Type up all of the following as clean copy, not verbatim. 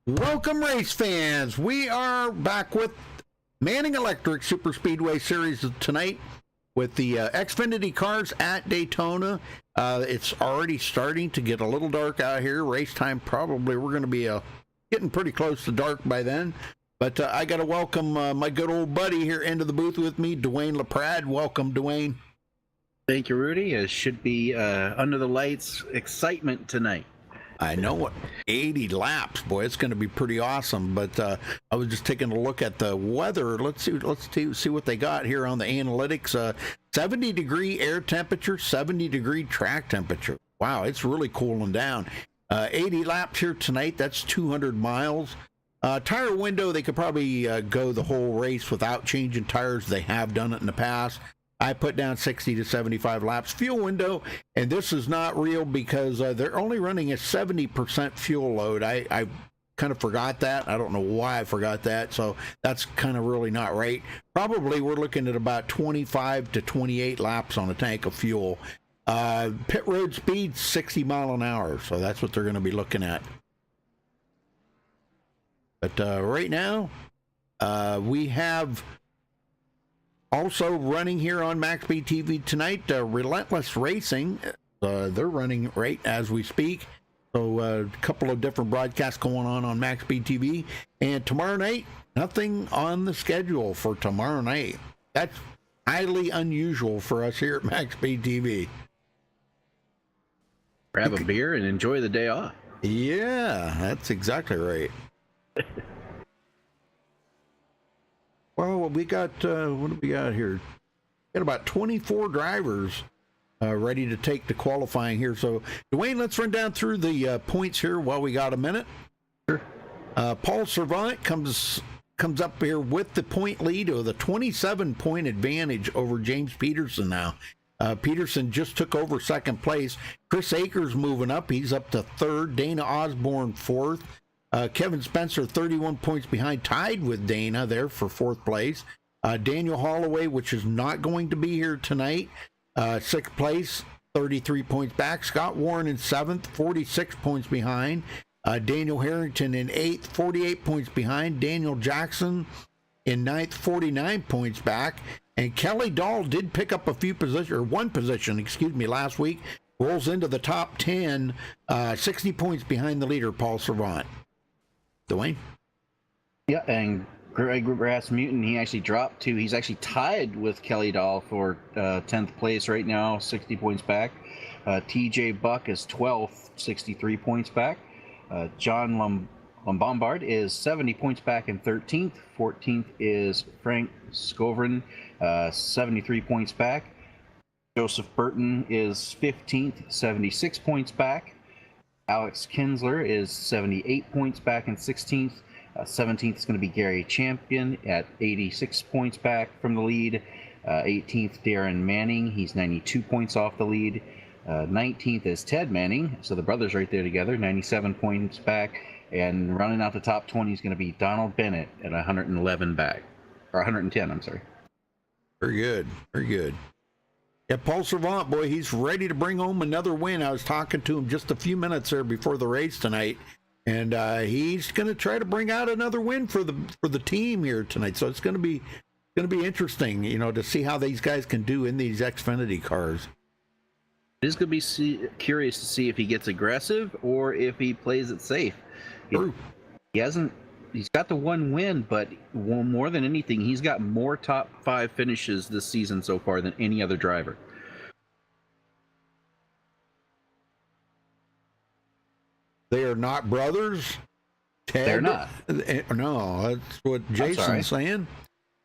Welcome, race fans. We are back with Manning Electric Super Speedway Series tonight with the Xfinity cars at Daytona. It's already starting to get a little dark out here. Race time probably we're going to be getting pretty close to dark by then. But I got to welcome my good old buddy here into the booth with me, Dwayne LaPrade. Welcome, Dwayne. Thank you, Rudy. It should be under the lights excitement tonight. I know what 80 laps, boy, it's going to be pretty awesome. But I was just taking a look at the weather. Let's see what they got here on the analytics. 70-degree air temperature, 70-degree track temperature. Wow, it's really cooling down. 80 laps here tonight. That's 200 miles. Tire window, they could probably go the whole race without changing tires. They have done it in the past. I put down 60 to 75 laps. Fuel window, and this is not real because they're only running a 70% fuel load. I kind of forgot that. I don't know why I forgot that, so that's kind of really not right. Probably we're looking at about 25 to 28 laps on a tank of fuel. Pit road speed, 60 mile an hour, so that's what they're going to be looking at. But right now, we have... Also running here on MaxSpeedTV tonight, Relentless Racing. They're running right as we speak. So a couple of different broadcasts going on MaxSpeedTV. And tomorrow night, nothing on the schedule for tomorrow night. That's highly unusual for us here at MaxSpeedTV. Grab a beer and enjoy the day off. Yeah, that's exactly right. Well, we got, what do we got here? We got about 24 drivers ready to take the qualifying here. So, Dwayne, let's run down through the points here while we got a minute. Sure. Paul Servant comes up here with the point lead of the 27-point advantage over James Peterson now. Peterson just took over second place. Chris Akers moving up. He's up to third. Dana Osborne fourth. Kevin Spencer, 31 points behind, tied with Dana there for fourth place. Daniel Holloway, which is not going to be here tonight, sixth place, 33 points back. Scott Warren in seventh, 46 points behind. Daniel Harrington in eighth, 48 points behind. Daniel Jackson in ninth, 49 points back. And Kelly Dahl did pick up one position, last week. Rolls into the top 10, 60 points behind the leader, Paul Servant. Dwayne? Yeah, and Greg Rasmussen, he actually dropped to, he's actually tied with Kelly Dahl for 10th place right now, 60 points back. TJ Buck is 12th, 63 points back. John Lombard is 70 points back in 13th. 14th is Frank Scovern, 73 points back. Joseph Burton is 15th, 76 points back. Alex Kinsler is 78 points back in 16th. 17th is going to be Gary Champion at 86 points back from the lead. 18th, Darren Manning. He's 92 points off the lead. 19th is Ted Manning. So the brothers right there together, 97 points back. And running out the top 20 is going to be Donald Bennett at 111 back. Or 110, I'm sorry. Very good. Very good. Yeah, Paul Servant, boy, he's ready to bring home another win. I was talking to him just a few minutes there before the race tonight, and he's going to try to bring out another win for the team here tonight. So it's going to be interesting, to see how these guys can do in these Xfinity cars. It is going to be curious to see if he gets aggressive or if he plays it safe. He's got the one win, but more than anything, he's got more top 5 finishes this season so far than any other driver. They are not brothers? Ted? They're not. No, that's what Jason's saying.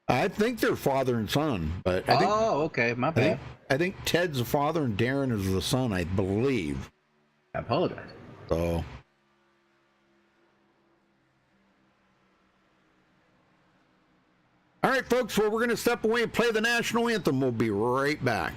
I think they're father and son, but okay, my bad. I think Ted's the father and Darren is the son, I believe. I apologize. So... All right, folks, well, we're going to step away and play the national anthem. We'll be right back.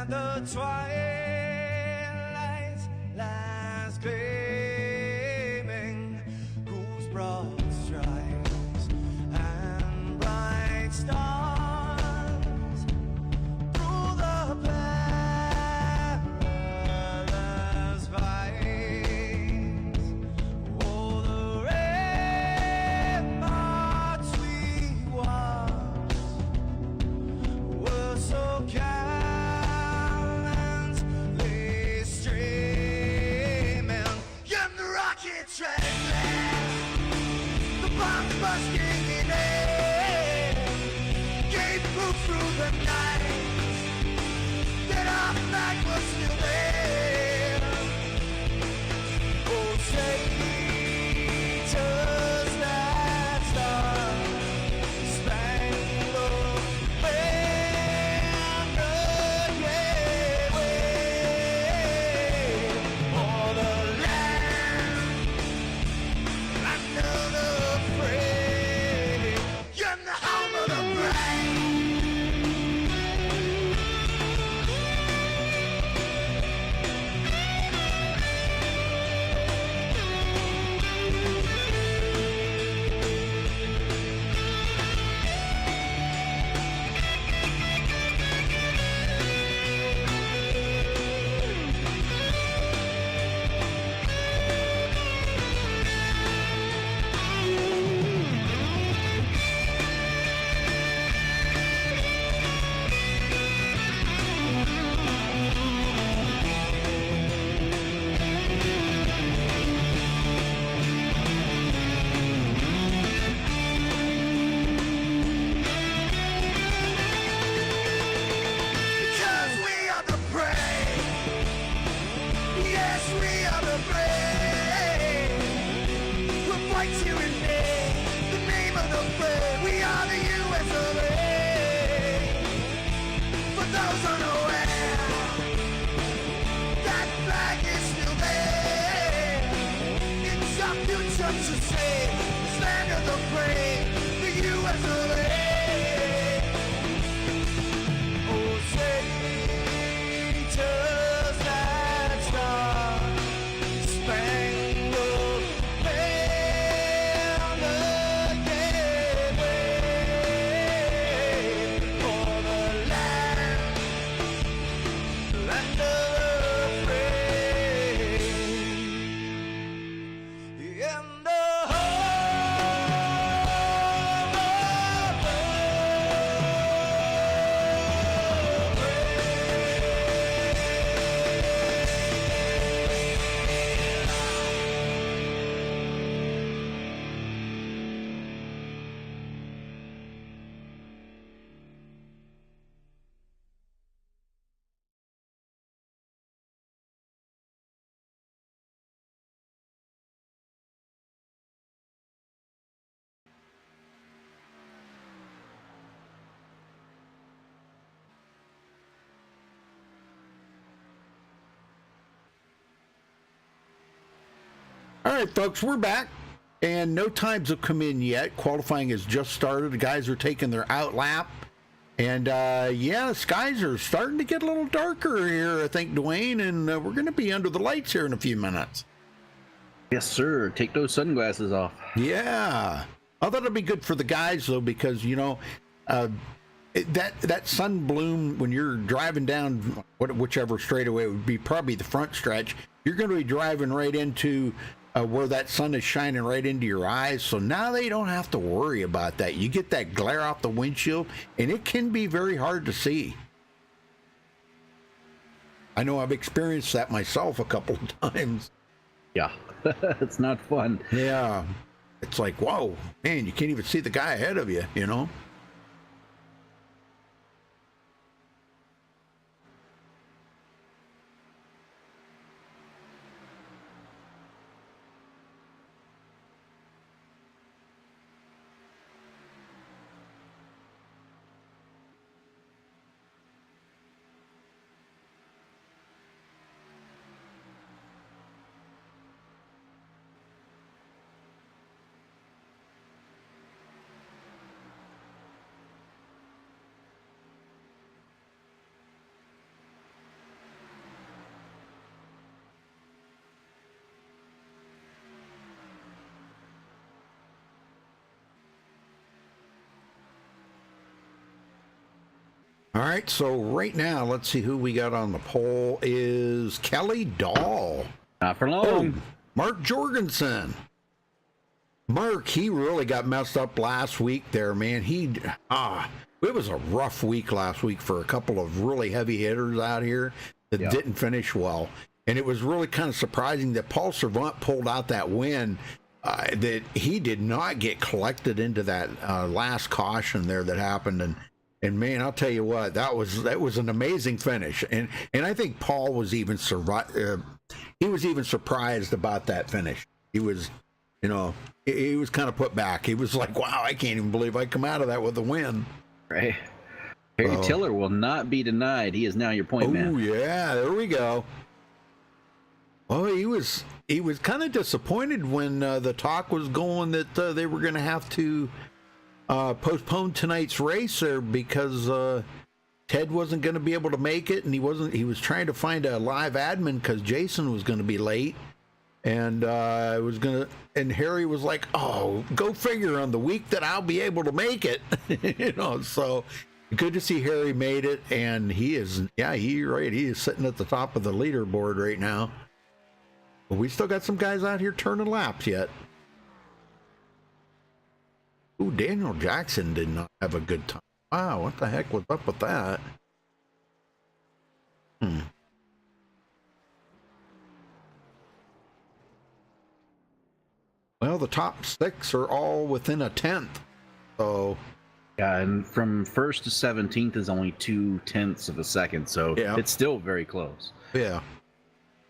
where the twilight lies gleaming, whose broad stripes and bright stars through the perilous fights. Oh, the ramparts we watched were so gallantly streaming, and the rockets reckless, the bombs bursting in air, gave proof through the night that our flag was still there. Oh, traitors that star-spangled banner, yeah, wave for the land under the free, and the home of the brave. Because we are the brave. Yes, we are the brave. We'll fight you in the name of the brave. We are the US of A. For those unaware, that flag is still there. It's our future to save. Stand of the brave, the US of A. Oh, traitors that star-spangled banner, yeah, wave for the land under the free, and the All right, folks, we're back, and no times have come in yet. Qualifying has just started. The guys are taking their out lap, and yeah, the skies are starting to get a little darker here, I think, Dwayne, and we're going to be under the lights here in a few minutes. Yes, sir. Take those sunglasses off. Yeah. I thought it'd be good for the guys, though, because, you know, that sun bloom when you're driving down whichever straightaway would be probably the front stretch, you're going to be driving right into where that sun is shining right into your eyes. So now they don't have to worry about that. You get that glare off the windshield, and it can be very hard to see. I know I've experienced that myself a couple of times. Yeah, it's not fun. Yeah. It's like, whoa, man, you can't even see the guy ahead of you, you know? All right, so right now, let's see who we got on the poll is Kelly Dahl. Not for long. Oh, Mark Jorgensen. Mark, he really got messed up last week there, man. It was a rough week last week for a couple of really heavy hitters out here that didn't finish well. And it was really kind of surprising that Paul Servant pulled out that win, that he did not get collected into that last caution there that happened. And man, I'll tell you what, that was an amazing finish. And I think Paul was even surprised about that finish. He was, he was kind of put back. He was like, wow, I can't even believe I come out of that with a win. Right. Harry Tiller will not be denied. He is now your point man. Oh yeah, there we go. Well, he was kind of disappointed when the talk was going that they were going to have to postpone tonight's race there because Ted wasn't going to be able to make it, and he was trying to find a live admin because Jason was going to be late, and and Harry was like, oh, go figure, on the week that I'll be able to make it. So good to see Harry made it, and he is sitting at the top of the leaderboard right now. But we still got some guys out here turning laps yet. Ooh, Daniel Jackson did not have a good time. Wow, what the heck was up with that? Well, the top 6 are all within a tenth. So yeah, and from 1st to 17th is only 0.2 of a second, so it's still very close. Yeah.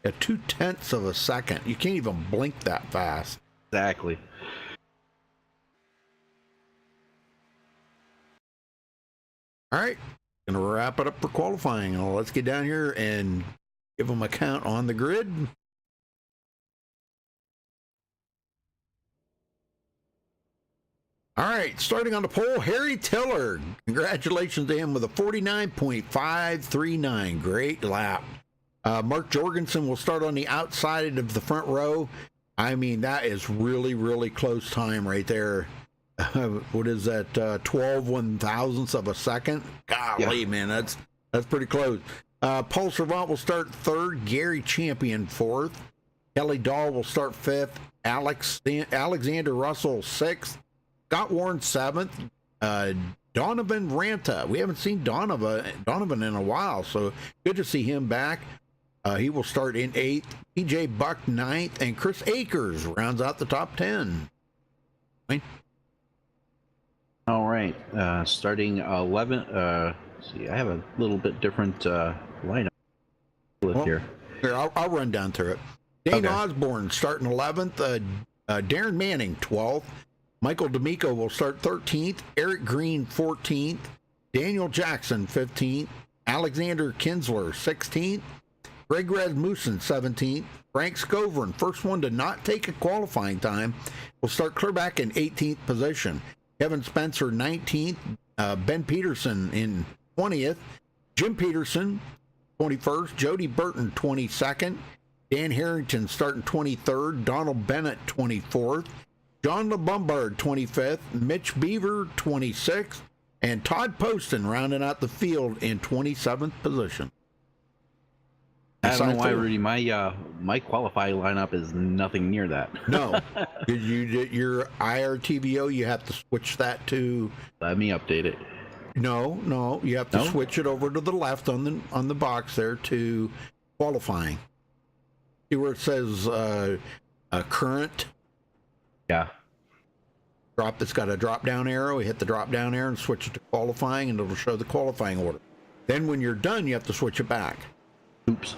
0.2 of a second. You can't even blink that fast. Exactly. All right, gonna wrap it up for qualifying. Let's get down here and give them a count on the grid. All right, starting on the pole, Harry Tiller. Congratulations to him with a 49.539. Great lap. Mark Jorgensen will start on the outside of the front row. I mean, that is really, really close time right there. What is that? 12 1,000ths of a second. Golly, man, that's pretty close. Paul Servant will start 3rd. Gary Champion 4th. Kelly Dahl will start 5th. Alexander Russell 6th. Scott Warren 7th. Donovan Ranta. We haven't seen Donovan in a while, so good to see him back. He will start in 8th. TJ Buck 9th, and Chris Akers rounds out the top 10. Wayne? All right, starting 11th. See, I have a little bit different lineup here. Here, I'll run down through it. Dane Osborne starting 11th. Darren Manning 12th. Michael D'Amico will start 13th. Eric Green 14th. Daniel Jackson 15th. Alexander Kinsler 16th. Greg Rasmussen 17th. Frank Scovern, first one to not take a qualifying time, will start clear back in 18th position. Kevin Spencer 19th. Ben Peterson in 20th. Jim Peterson 21st. Jody Burton 22nd. Dan Harrington starting 23rd. Donald Bennett 24th. John LeBombard 25th. Mitch Beaver 26th. And Todd Poston rounding out the field in 27th position. I don't know why, Rudy. My qualifying lineup is nothing near that. No, your IRTVO. You have to switch that to. Let me update it. No, you have to switch it over to the left on the box there to qualifying. See where it says current. Yeah. It's got a drop down arrow. You hit the drop down arrow and switch it to qualifying, and it'll show the qualifying order. Then when you're done, you have to switch it back. Oops.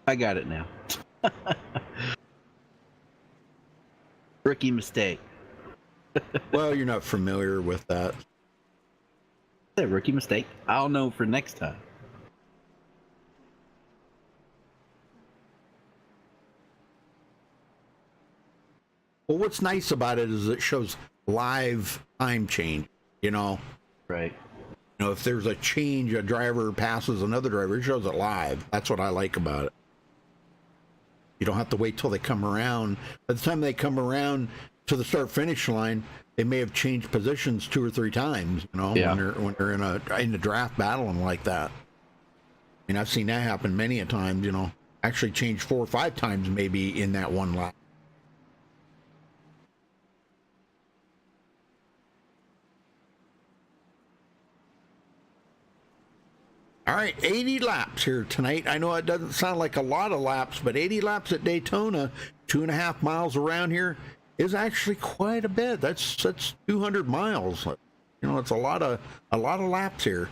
I got it now. Rookie mistake. Well, you're not familiar with that. A rookie mistake. I'll know for next time. Well, what's nice about it is it shows live time change, Right. If there's a change, a driver passes another driver, it shows it live. That's what I like about it. You don't have to wait till they come around. By the time they come around to the start finish line, they may have changed positions 2 or 3 times, you know, Yeah. when they're in a draft battling like that. I mean, I've seen that happen many a times, you know, actually changed 4 or 5 times maybe in that one lap. All right, 80 laps here tonight. I know it doesn't sound like a lot of laps, but 80 laps at Daytona, 2.5 miles around here, is actually quite a bit. That's 200 miles. You know, it's a lot of laps here.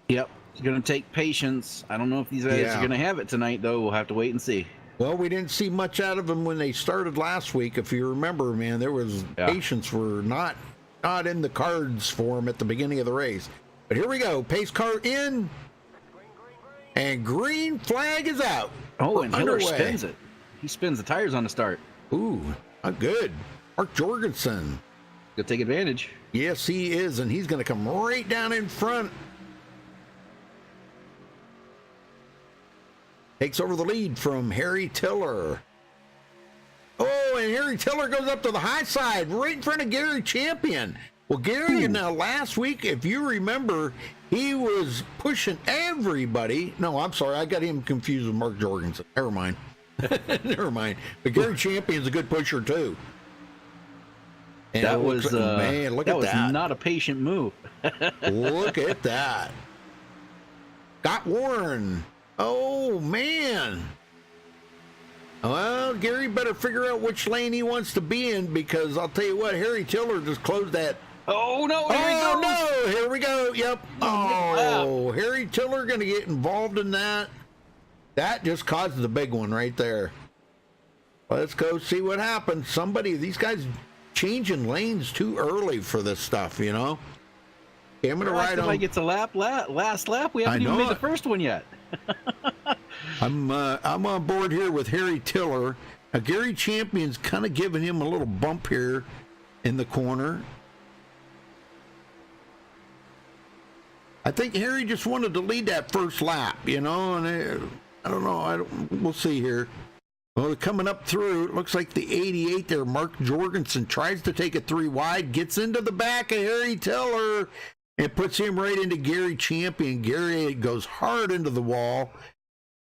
Yep. It's going to take patience. I don't know if these guys are going to have it tonight, though. We'll have to wait and see. Well, we didn't see much out of them when they started last week. If you remember, man, there was patience were not in the cards for them at the beginning of the race. But here we go. Pace car in. And green flag is out. Oh, and Hiller spins it. He spins the tires on the start. Ooh, not good. Mark Jorgensen. He'll take advantage. Yes, he is. And he's going to come right down in front. Takes over the lead from Harry Tiller. Oh, and Harry Tiller goes up to the high side, right in front of Gary Champion. Well, Gary, now last week, if you remember, he was pushing everybody. No, I'm sorry. I got him confused with Mark Jorgensen. Never mind. Never mind. But Gary Champion's a good pusher, too. And that was, man, look at that. That was not a patient move. Look at that. Got Warren. Oh, man. Well, Gary better figure out which lane he wants to be in, because I'll tell you what, Harry Tiller just closed that. Oh, no. Here we go. Yep. Oh, Harry Tiller going to get involved in that. That just caused the big one right there. Let's go see what happens. These guys changing lanes too early for this stuff, you know? Okay, I'm going to ride on. If I get to last lap, we haven't even made the first one yet. I'm on board here with Harry Tiller. Now, Gary Champion's kind of giving him a little bump here in the corner. I think Harry just wanted to lead that first lap, you know, and I don't know. We'll see here. Well, coming up through, it looks like the 88 there, Mark Jorgensen tries to take it 3 wide, gets into the back of Harry Tiller, and puts him right into Gary Champion. Gary goes hard into the wall,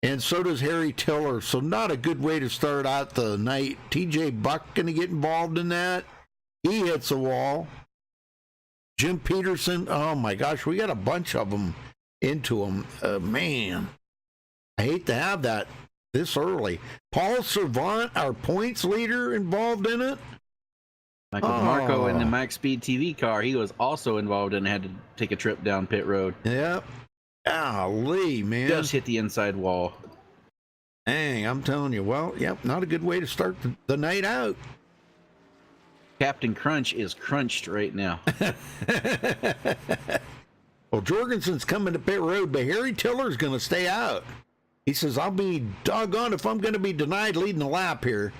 and so does Harry Tiller. So not a good way to start out the night. TJ Buck going to get involved in that. He hits the wall. Jim Peterson, oh my gosh, we got a bunch of them into them. Man, I hate to have that this early. Paul Servant, our points leader, involved in it. Michael DeMarco in the MaxSpeedTV car, he was also involved and had to take a trip down pit road. Yep. Golly, man. Just hit the inside wall. Dang, I'm telling you. Well, yep, not a good way to start the night out. Captain Crunch is crunched right now. Well, Jorgensen's coming to pit road, but Harry Tiller's going to stay out. He says, I'll be doggone if I'm going to be denied leading a lap here.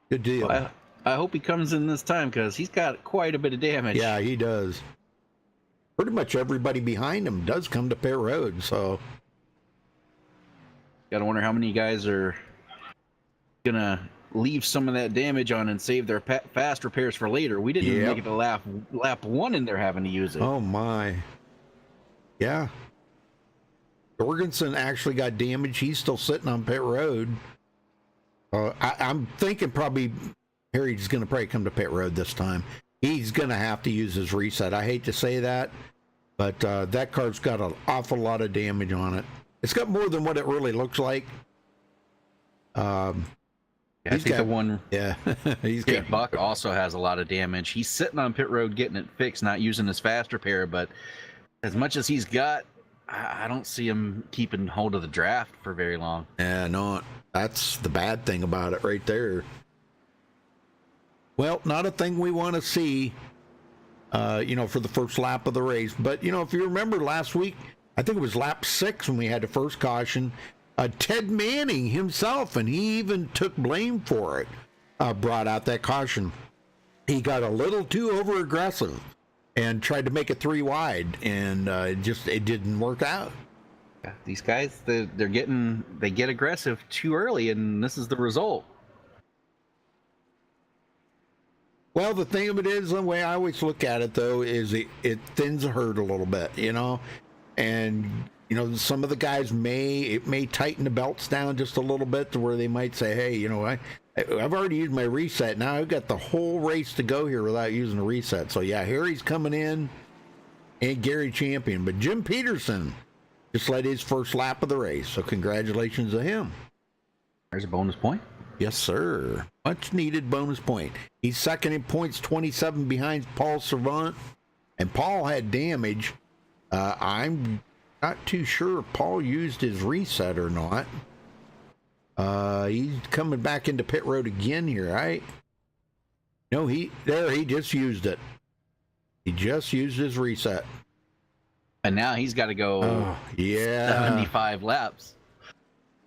Good deal. Well, I hope he comes in this time, because he's got quite a bit of damage. Yeah, he does. Pretty much everybody behind him does come to pit road, so. Gotta wonder how many guys are going to leave some of that damage on and save their fast repairs for later. We didn't even make it to lap 1 and they're having to use it. Oh my. Yeah. Jorgensen actually got damaged. He's still sitting on pit road. I'm thinking probably Harry's going to probably come to pit road this time. He's going to have to use his reset. I hate to say that, but that car's got an awful lot of damage on it. It's got more than what it really looks like. I think the one. Yeah, Buck also has a lot of damage. He's sitting on pit road getting it fixed, not using his fast repair. But as much as he's got, I don't see him keeping hold of the draft for very long. Yeah, no, that's the bad thing about it right there. Well, not a thing we want to see, for the first lap of the race. But, if you remember last week, I think it was lap 6 when we had the first caution. Ted Manning himself, and he even took blame for it, brought out that caution. He got a little too over aggressive and tried to make it 3 wide, and it didn't work out. These guys, they get aggressive too early, and this is the result. Well, the thing of it is, the way I always look at it, though, is it thins the herd a little bit, and some of the guys may tighten the belts down just a little bit to where they might say, hey, I've already used my reset. Now I've got the whole race to go here without using a reset. So yeah, Harry's coming in and Gary Champion, but Jim Peterson just led his first lap of the race. So congratulations to him. There's a bonus point. Yes, sir. Much needed bonus point. He's second in points, 27 behind Paul Servant. And Paul had damage. I'm not too sure if Paul used his reset or not. He's coming back into pit road again here, right? No, he just used it. He just used his reset. And now he's got to go 75 laps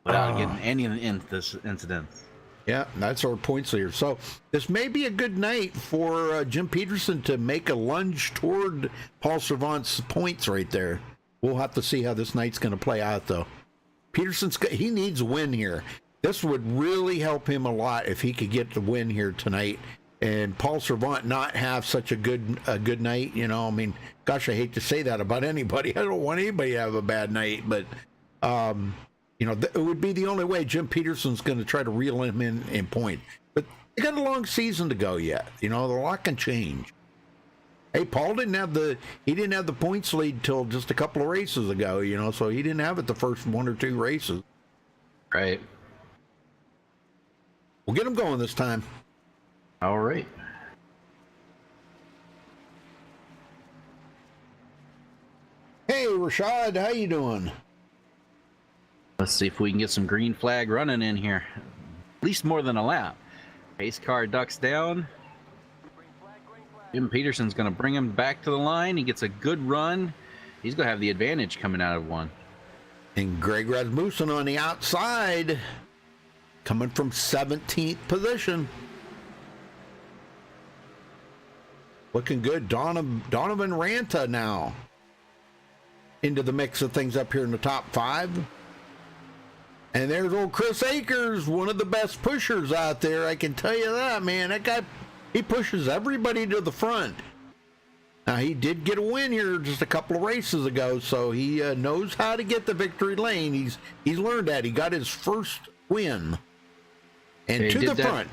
without getting any incidents. Yeah, that's our points leader. So this may be a good night for Jim Peterson to make a lunge toward Paul Servant's points right there. We'll have to see how this night's going to play out, though. He needs a win here. This would really help him a lot if he could get the win here tonight, and Paul Servant not have such a good night. I mean, gosh, I hate to say that about anybody. I don't want anybody to have a bad night, but it would be the only way Jim Peterson's going to try to reel him in point. But they got a long season to go yet. A lot can change. Hey, Paul didn't have the points lead till just a couple of races ago, so he didn't have it the first one or two races. Right. We'll get him going this time. All right. Hey, Rashad, how you doing? Let's see if we can get some green flag running in here. At least more than a lap. Pace car ducks down. Jim Peterson's going to bring him back to the line. He gets a good run. He's going to have the advantage coming out of one. And Greg Rasmussen on the outside, coming from 17th position. Looking good. Donovan Ranta now into the mix of things up here in the top 5. And there's old Chris Akers, one of the best pushers out there. I can tell you that, man. That guy, he pushes everybody to the front. Now, he did get a win here just a couple of races ago, so he knows how to get the victory lane. He's learned that. He got his first win. And yeah, to the front.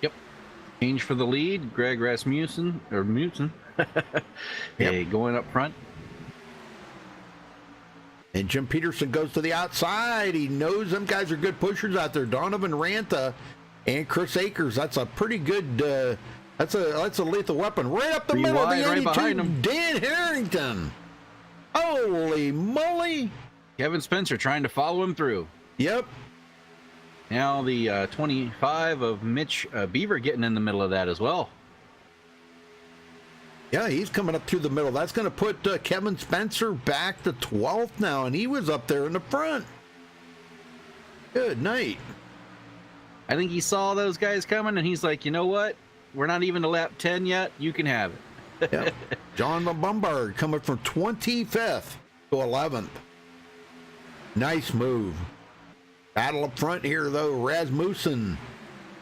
Yep. Change for the lead. Greg Rasmussen, or Mutzen. Hey, going up front. And Jim Peterson goes to the outside. He knows them guys are good pushers out there. Donovan Ranta and Chris Akers. That's a pretty good. That's a lethal weapon right up the middle of the 82. Right, Dan Harrington. Holy moly! Kevin Spencer trying to follow him through. Yep. Now the 25 of Mitch Beaver getting in the middle of that as well. Yeah, he's coming up through the middle. That's going to put Kevin Spencer back to 12th now, and he was up there in the front. Good night. I think he saw those guys coming, and he's like, you know what? We're not even to lap 10 yet. You can have it. Yep. John Bombard coming from 25th to 11th. Nice move. Battle up front here, though. Rasmussen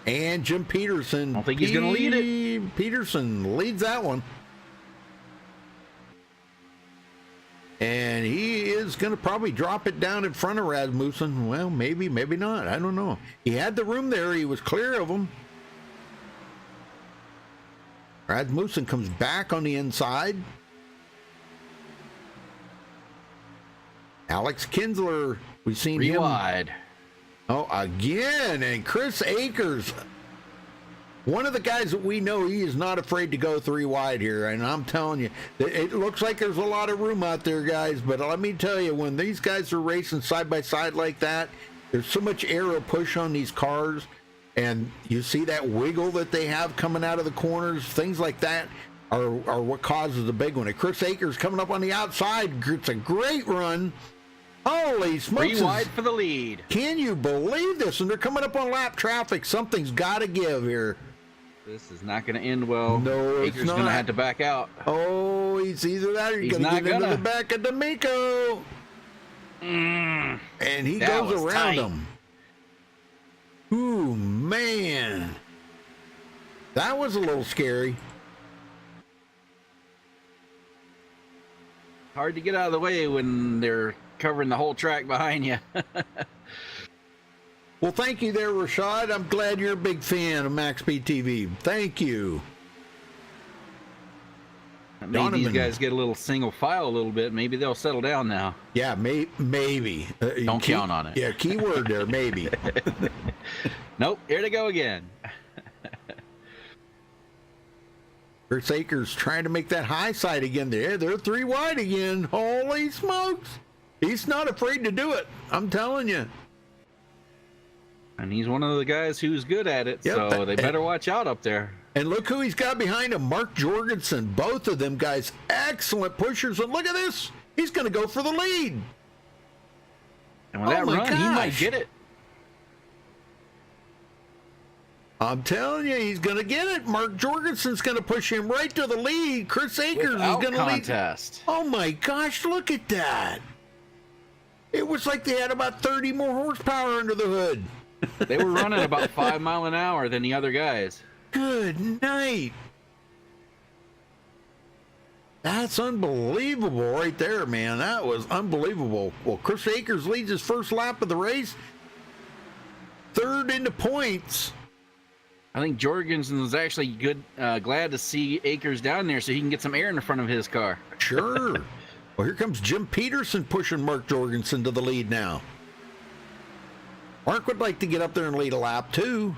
and Jim Peterson. I don't think he's going to lead it. Peterson leads that one. And he is going to probably drop it down in front of Rasmussen. Well, maybe, maybe not. I don't know. He had the room there. He was clear of him. Rasmussen comes back on the inside. Alex Kinsler, we've seen him. Wide. Oh, again. And Chris Akers, one of the guys that we know, he is not afraid to go 3 wide here. And I'm telling you, it looks like there's a lot of room out there, guys. But let me tell you, when these guys are racing side by side like that, there's so much aero push on these cars. And you see that wiggle that they have coming out of the corners. Things like that are what causes the big one. And Chris Akers coming up on the outside. It's a great run. Holy smokes. 3 wide for the lead. Can you believe this? And they're coming up on lap traffic. Something's got to give here. This is not going to end well. No, it's Akers not. going to have to back out. Oh, he's either that or he's going to get into the back of D'Amico. And he That goes was around tight. him. Ooh, man. That was a little scary. Hard to get out of the way when they're covering the whole track behind you. Well, thank you there, Rashad. I'm glad you're a big fan of MaxSpeedTV. Thank you. Maybe Donovan. these guys get a little single file a little bit. Maybe they'll settle down now. Yeah, maybe. Don't count on it. Yeah, keyword there, maybe. Nope, here they go again. Chris Akers trying to make that high side again. They're 3 wide again. Holy smokes. He's not afraid to do it. I'm telling you. And he's one of the guys who's good at it, Yep, so they better watch out up there. And look who he's got behind him, Mark Jorgensen. Both of them guys, excellent pushers. And look at this. He's going to go for the lead. And with that my run, he might gosh. get it. I'm telling you, he's going to get it. Mark Jorgensen's going to push him right to the lead. Chris Akers Without is going to lead. contest. Oh my gosh, look at that. It was like they had about 30 more horsepower under the hood. They were running about 5 miles an hour than the other guys. Good night. That's unbelievable right there, man. That was unbelievable. Well, Chris Akers leads his first lap of the race. Third into points. I think Jorgensen was actually glad to see Akers down there so he can get some air in the front of his car. Sure. Well, here comes Jim Peterson pushing Mark Jorgensen to the lead now. Mark would like to get up there and lead a lap, too.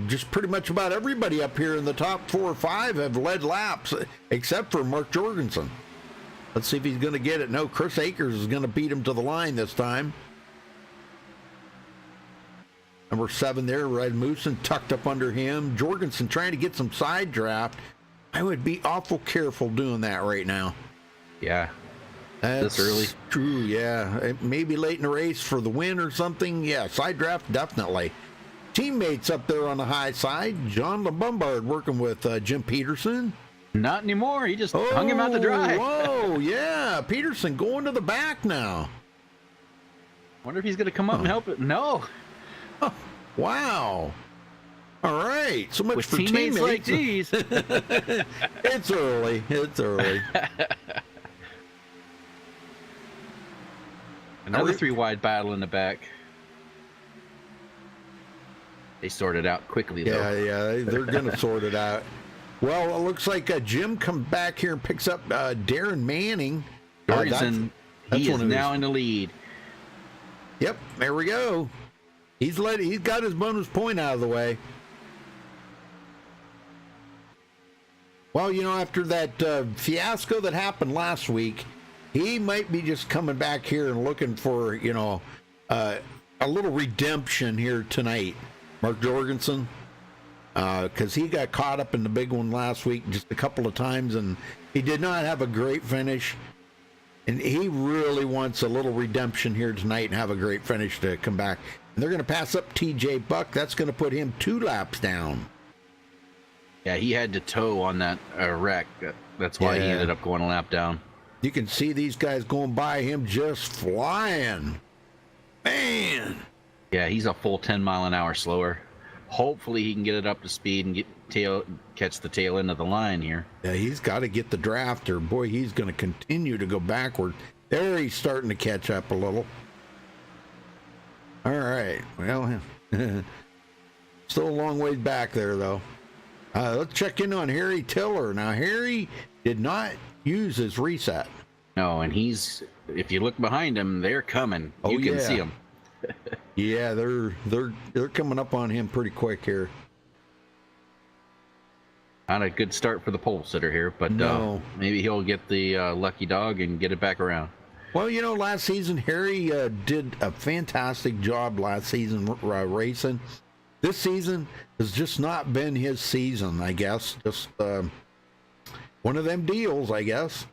Just pretty much about everybody up here in the top 4 or 5 have led laps, except for Mark Jorgensen. Let's see if he's going to get it. No, Chris Akers is going to beat him to the line this time. Number 7 there, Rasmussen tucked up under him. Jorgensen trying to get some side draft. I would be awful careful doing that right now. Yeah. That's This early? True, yeah. Maybe late in the race for the win or something. Yeah, side draft, definitely. Teammates up there on the high side. John LeBombard working with Jim Peterson. Not anymore. He just hung him out to dry. Whoa, yeah. Peterson going to the back now. Wonder if he's going to come up and help it. No. Wow. All right. So much With for teammates like teammates. these. It's early. It's early. Another 3 wide battle in the back. They sorted out quickly, though. Yeah, they're going to sort it out. Well, it looks like Jim comes back here and picks up Darren Manning. Jorgensen, that's he is one of now his- in the lead. Yep, there we go. He's got his bonus point out of the way. Well, after that fiasco that happened last week, he might be just coming back here and looking for, a little redemption here tonight. Mark Jorgensen, because he got caught up in the big one last week just a couple of times, and he did not have a great finish. And he really wants a little redemption here tonight and have a great finish to come back. And they're going to pass up TJ Buck. That's going to put him 2 laps down. Yeah, he had to tow on that wreck. That's why he Yeah. ended up going a lap down. You can see these guys going by him just flying. Man. Yeah, he's a full 10 mile an hour slower. Hopefully he can get it up to speed and catch the tail end of the line here. Yeah, he's got to get the draft, or boy, he's going to continue to go backward. There, he's starting to catch up a little. All right. Well, still a long ways back there, though. Let's check in on Harry Tiller. Now, Harry did not use his reset. No, and if you look behind him, they're coming. Oh, You can yeah. see them. Yeah, they're coming up on him pretty quick here. Not a good start for the pole sitter here, but No. maybe he'll get the lucky dog and get it back around. Well, last season, Harry did a fantastic job last season racing. This season has just not been his season, I guess. Just one of them deals, I guess.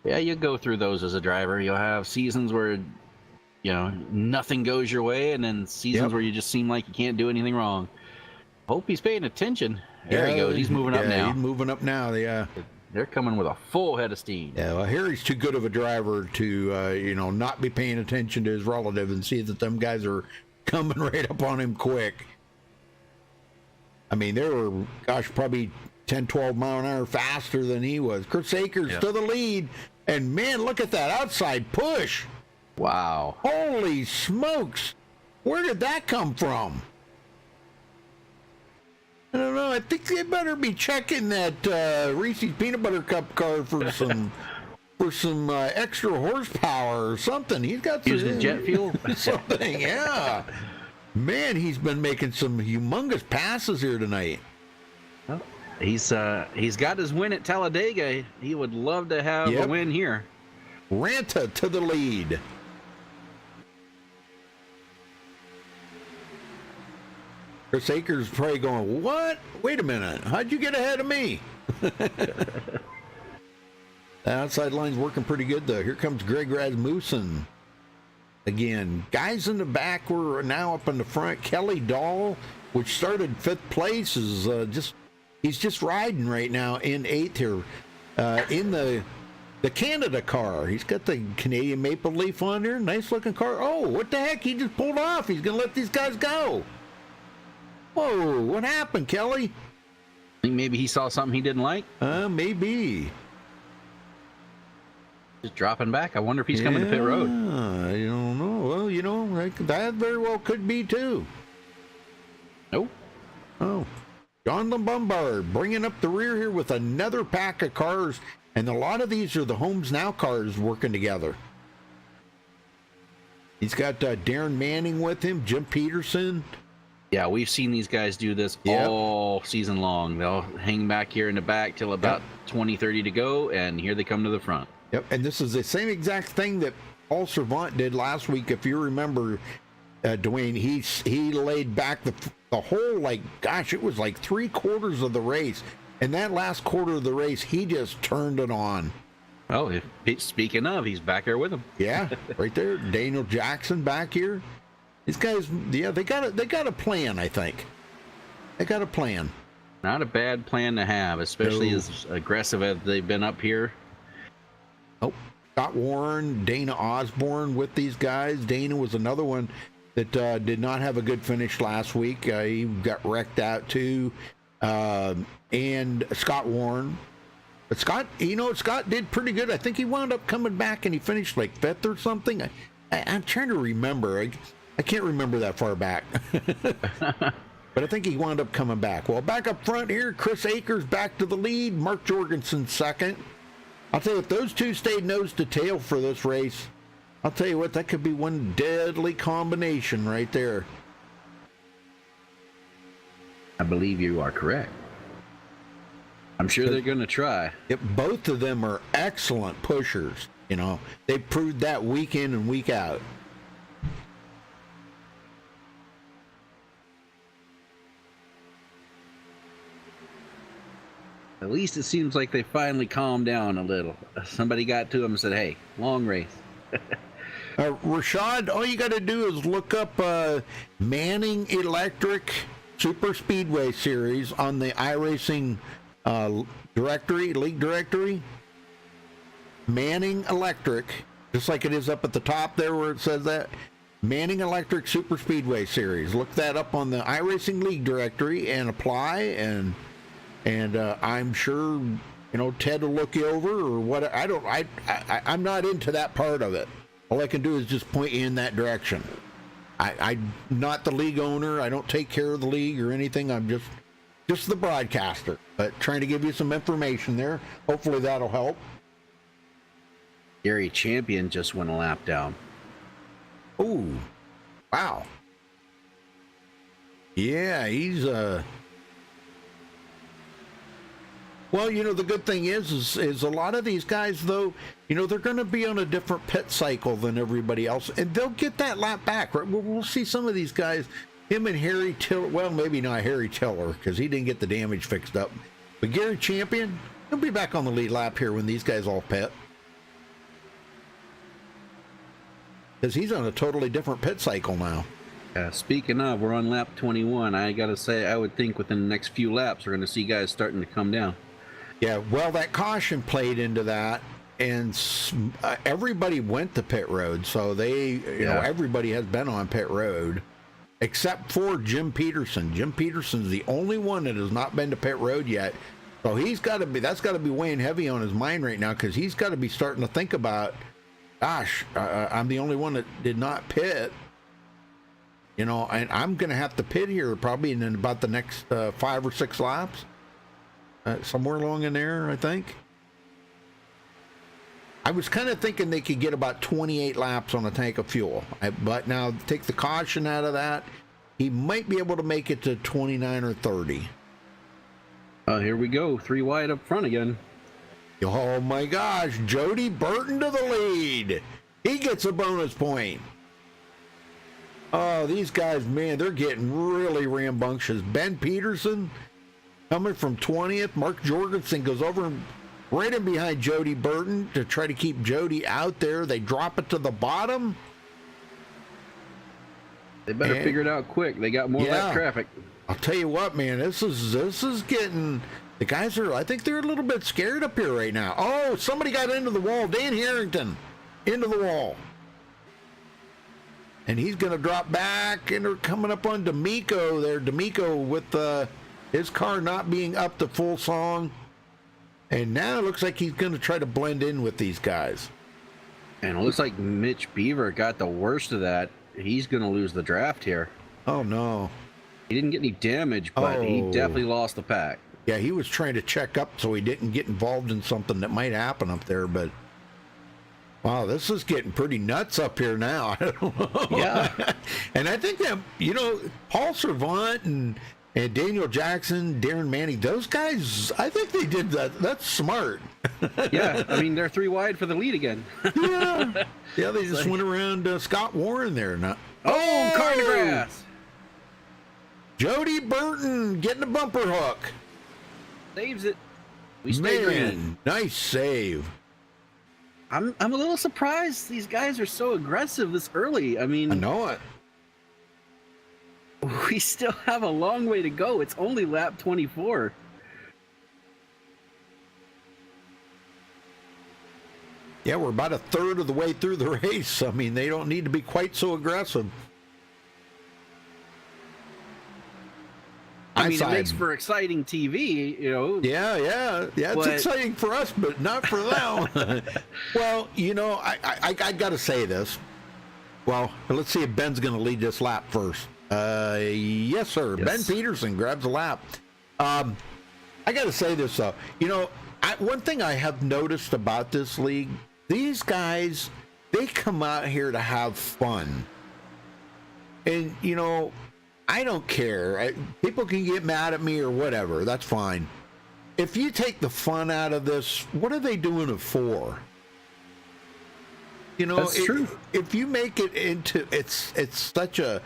Yeah, you go through those as a driver. You'll have seasons where, nothing goes your way, and then seasons Yep. where you just seem like you can't do anything wrong. Hope he's paying attention. There he goes. He's moving up now. He's moving up now, yeah. they're coming with a full head of steam. Yeah, well, Harry's too good of a driver to, not be paying attention to his relative and see that them guys are coming right up on him quick. I mean, they were, probably 10, 12 mile an hour faster than he was. Chris Akers to the lead. And, man, look at that outside push. Wow. Holy smokes. Where did that come from? I don't know. I think they better be checking that Reese's Peanut Butter Cup car for some extra horsepower or something. He's got some using jet fuel. Something, yeah. Man, he's been making some humongous passes here tonight. Well, he's got his win at Talladega. He would love to have a win here. Ranta to the lead. Chris Akers probably going, what? Wait a minute. How'd you get ahead of me? The outside line's working pretty good, though. Here comes Greg Rasmussen. Again, guys in the back were now up in the front. Kelly Dahl, which started 5th place, is he's just riding right now in 8th here. In the Canada car. He's got the Canadian maple leaf on there. Nice looking car. Oh, what the heck? He just pulled off. He's going to let these guys go. Whoa, what happened, Kelly? I think maybe he saw something he didn't like. Maybe. Just dropping back. I wonder if he's coming to pit road. I don't know. Well, that very well could be too. Nope. Oh. John Lombard bringing up the rear here with another pack of cars. And a lot of these are the Homes Now cars working together. He's got Darren Manning with him, Jim Peterson. Yeah, we've seen these guys do this all season long. They'll hang back here in the back till about 20, 30 to go, and here they come to the front. Yep, and this is the same exact thing that Paul Servant did last week. If you remember, Dwayne, he laid back the whole, it was like 3/4 of the race. And that last quarter of the race, he just turned it on. Oh, speaking of, he's back there with him. Yeah, right there. Daniel Jackson back here. These guys, they got a plan, I think. They got a plan. Not a bad plan to have, especially as aggressive as they've been up here. Oh, Scott Warren, Dana Osborne with these guys. Dana was another one that did not have a good finish last week. He got wrecked out too. And Scott Warren. But Scott did pretty good. I think he wound up coming back and he finished like 5th or something. I'm trying to remember. I can't remember that far back. But I think he wound up coming back. Well, back up front here, Chris Akers back to the lead. Mark Jorgensen 2nd. I'll tell you, if those two stayed nose to tail for this race, I'll tell you what, that could be one deadly combination right there. I believe you are correct. I'm sure they're going to try. Yep, both of them are excellent pushers. They proved that week in and week out. At least it seems like they finally calmed down a little. Somebody got to them and said, hey, long race. Rashad, all you got to do is look up Manning Electric Super Speedway Series on the iRacing league directory. Manning Electric, just like it is up at the top there where it says that. Manning Electric Super Speedway Series. Look that up on the iRacing league directory and apply, and I'm sure Ted will look you over or what. I'm not into that part of it. All I can do is just point you in that direction. I'm not the league owner. I don't take care of the league or anything. I'm just the broadcaster, but trying to give you some information there. Hopefully that'll help. Gary Champion just went a lap down. Oh, wow. Yeah, he's well, the good thing is a lot of these guys, though, they're going to be on a different pit cycle than everybody else, and they'll get that lap back. Right? We'll see some of these guys, him and Harry Tiller. Well, maybe not Harry Tiller because he didn't get the damage fixed up. But Gary Champion, he'll be back on the lead lap here when these guys all pit. Because he's on a totally different pit cycle now. Speaking of, we're on lap 21. I got to say, I would think within the next few laps, we're going to see guys starting to come down. Yeah, well, that caution played into that, and everybody went to pit road, so you know, everybody has been on pit road, except for Jim Peterson. Jim Peterson's the only one that has not been to pit road yet, so that's got to be weighing heavy on his mind right now, because he's got to be starting to think about, gosh, I'm the only one that did not pit, you know, and I'm going to have to pit here probably in about the next 5 or 6 laps. Somewhere along in there, I think. I was kind of thinking they could get about 28 laps on a tank of fuel. But now, take the caution out of that, he might be able to make it to 29 or 30. Here we go. 3 wide up front again. Oh my gosh, Jody Burton to the lead. He gets a bonus point. Oh, these guys, man, they're getting really rambunctious. Ben Peterson coming from 20th. Mark Jorgensen goes over right in behind Jody Burton to try to keep Jody out there. They drop it to the bottom. They better figure it out quick. They got more lap traffic. I'll tell you what, man, this is getting, the guys are, I think they're a little bit scared up here right now. Oh, somebody got into the wall. Dan Harrington into the wall. And he's going to drop back, and they're coming up on D'Amico there. D'Amico with his car not being up to full song. And now it looks like he's going to try to blend in with these guys. And it looks like Mitch Beaver got the worst of that. He's going to lose the draft here. Oh, no. He didn't get any damage, but he definitely lost the pack. Yeah, he was trying to check up so he didn't get involved in something that might happen up there, but wow, this is getting pretty nuts up here now. I don't know. Yeah. And I think that, you know, Paul Servant and Daniel Jackson, Darren Manning, those guys, I think they did that. That's smart. Yeah, I mean, they're 3 wide for the lead again. Yeah. Yeah, they just went around Scott Warren there. Car in the grass. Jody Burton getting a bumper hook. Saves it. We stay green. Nice save. I'm a little surprised these guys are so aggressive this early. I mean, I know it. We still have a long way to go. It's only lap 24. Yeah, we're about a third of the way through the race. I mean, they don't need to be quite so aggressive. I mean, it makes for exciting TV, you know. Yeah. It's exciting for us, but not for them. Well, you know, I got to say this. Well, let's see if Ben's going to lead this lap first. Yes, sir. Yes. Ben Peterson grabs a lap. I got to say this, though. You know, one thing I have noticed about this league, these guys, they come out here to have fun. And, you know, I don't care. People can get mad at me or whatever. That's fine. If you take the fun out of this, what are they doing it for? You know, that's true. If you make it into it's such a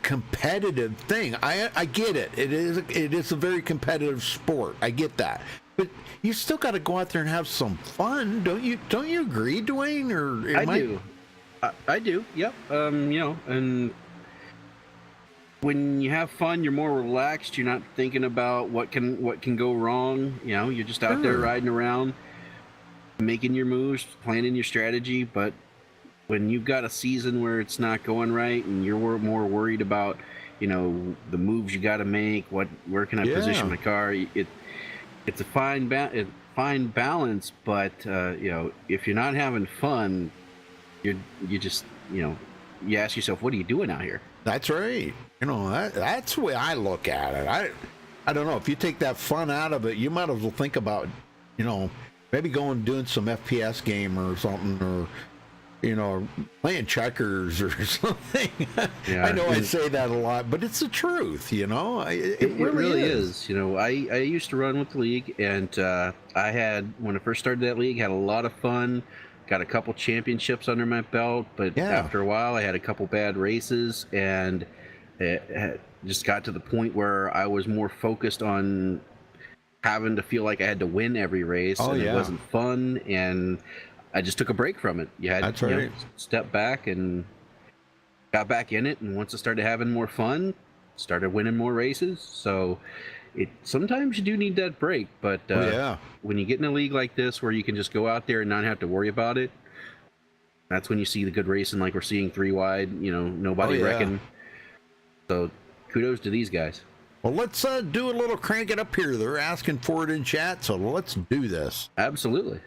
competitive thing. I get it. It is a very competitive sport. I get that. But you still got to go out there and have some fun, don't you? Don't you agree, Dwayne? Or I do. I do. Yep. You know, and when you have fun, you're more relaxed. You're not thinking about what can go wrong. You know, you're just out there riding around, making your moves, planning your strategy. But when you've got a season where it's not going right, and you're more worried about, you know, the moves you got to make, where can I position my car? It's a fine balance. But you know, if you're not having fun, you just, you know, you ask yourself, what are you doing out here? That's right. You know, that's the way I look at it. I don't know. If you take that fun out of it, you might as well think about, you know, maybe going and doing some FPS game or something, or, you know, playing checkers or something. Yeah, I know I say that a lot, but it's the truth, you know. It really is. You know, I used to run with the league, and I had, when I first started that league, had a lot of fun. Got a couple championships under my belt, but after a while I had a couple bad races, and it just got to the point where I was more focused on having to feel like I had to win every race, it wasn't fun, and I just took a break from it. You had to step back and got back in it, and once I started having more fun, started winning more races. So Sometimes you do need that break, but Yeah. when you get in a league like this where you can just go out there and not have to worry about it, that's when you see the good racing, like we're seeing 3 wide. Nobody yeah. wrecking. So kudos to these guys. Well, let's do a little crank it up here. They're asking for it in chat, so let's do this. Absolutely.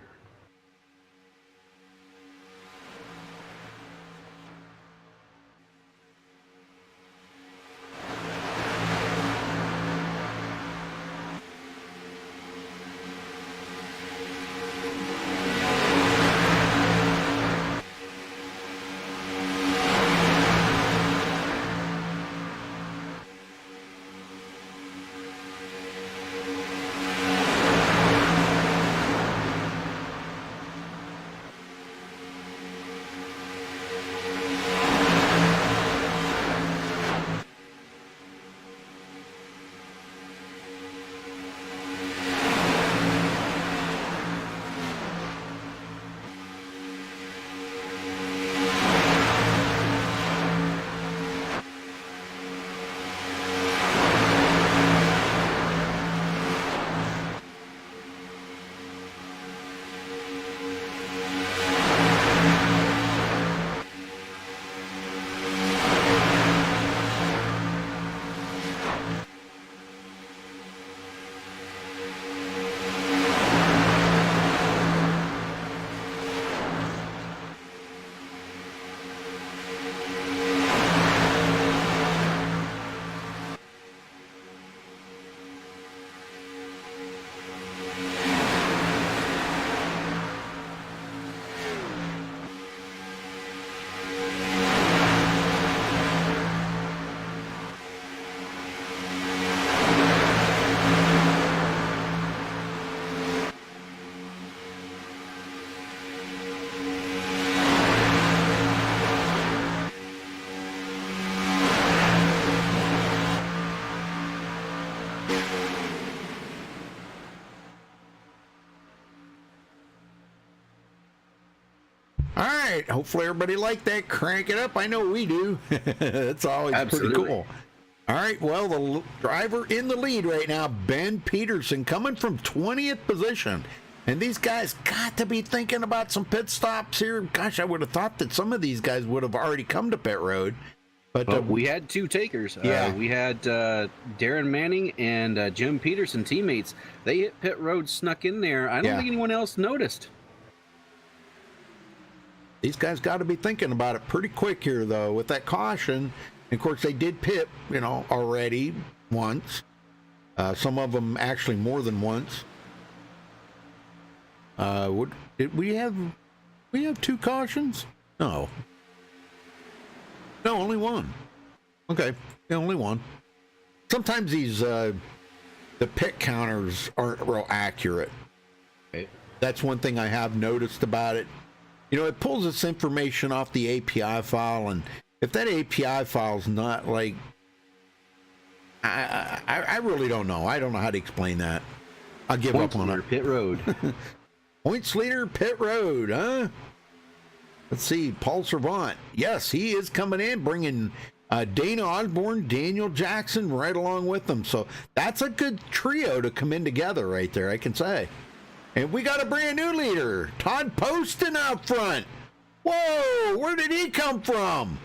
All right. Hopefully everybody liked that. Crank it up. I know we do. It's always Absolutely. pretty cool. All right. Well, the driver in the lead right now, Ben Peterson, coming from 20th position. And these guys got to be thinking about some pit stops here. Gosh, I would have thought that some of these guys would have already come to pit road. But we had 2 takers. Yeah. We had Darren Manning and Jim Peterson teammates. They hit pit road, snuck in there. I don't Yeah. think anyone else noticed. these guys got to be thinking about it pretty quick here, though, with that caution. And of course, they did pit, already once. Some of them actually more than once. Did we have 2 cautions? No, only one. Okay, yeah, only one. Sometimes these the pit counters aren't real accurate. Okay. That's one thing I have noticed about it. It pulls this information off the API file, and if that API file is not like, I really don't know. I don't know how to explain that. I'll give up on it. Pit road. Points leader, pit road, huh? Let's see, Paul Servant. Yes, he is coming in, bringing Dana Osborne, Daniel Jackson right along with them. So that's a good trio to come in together right there, I can say. And we got a brand new leader, Todd Poston out front. Whoa, where did he come from?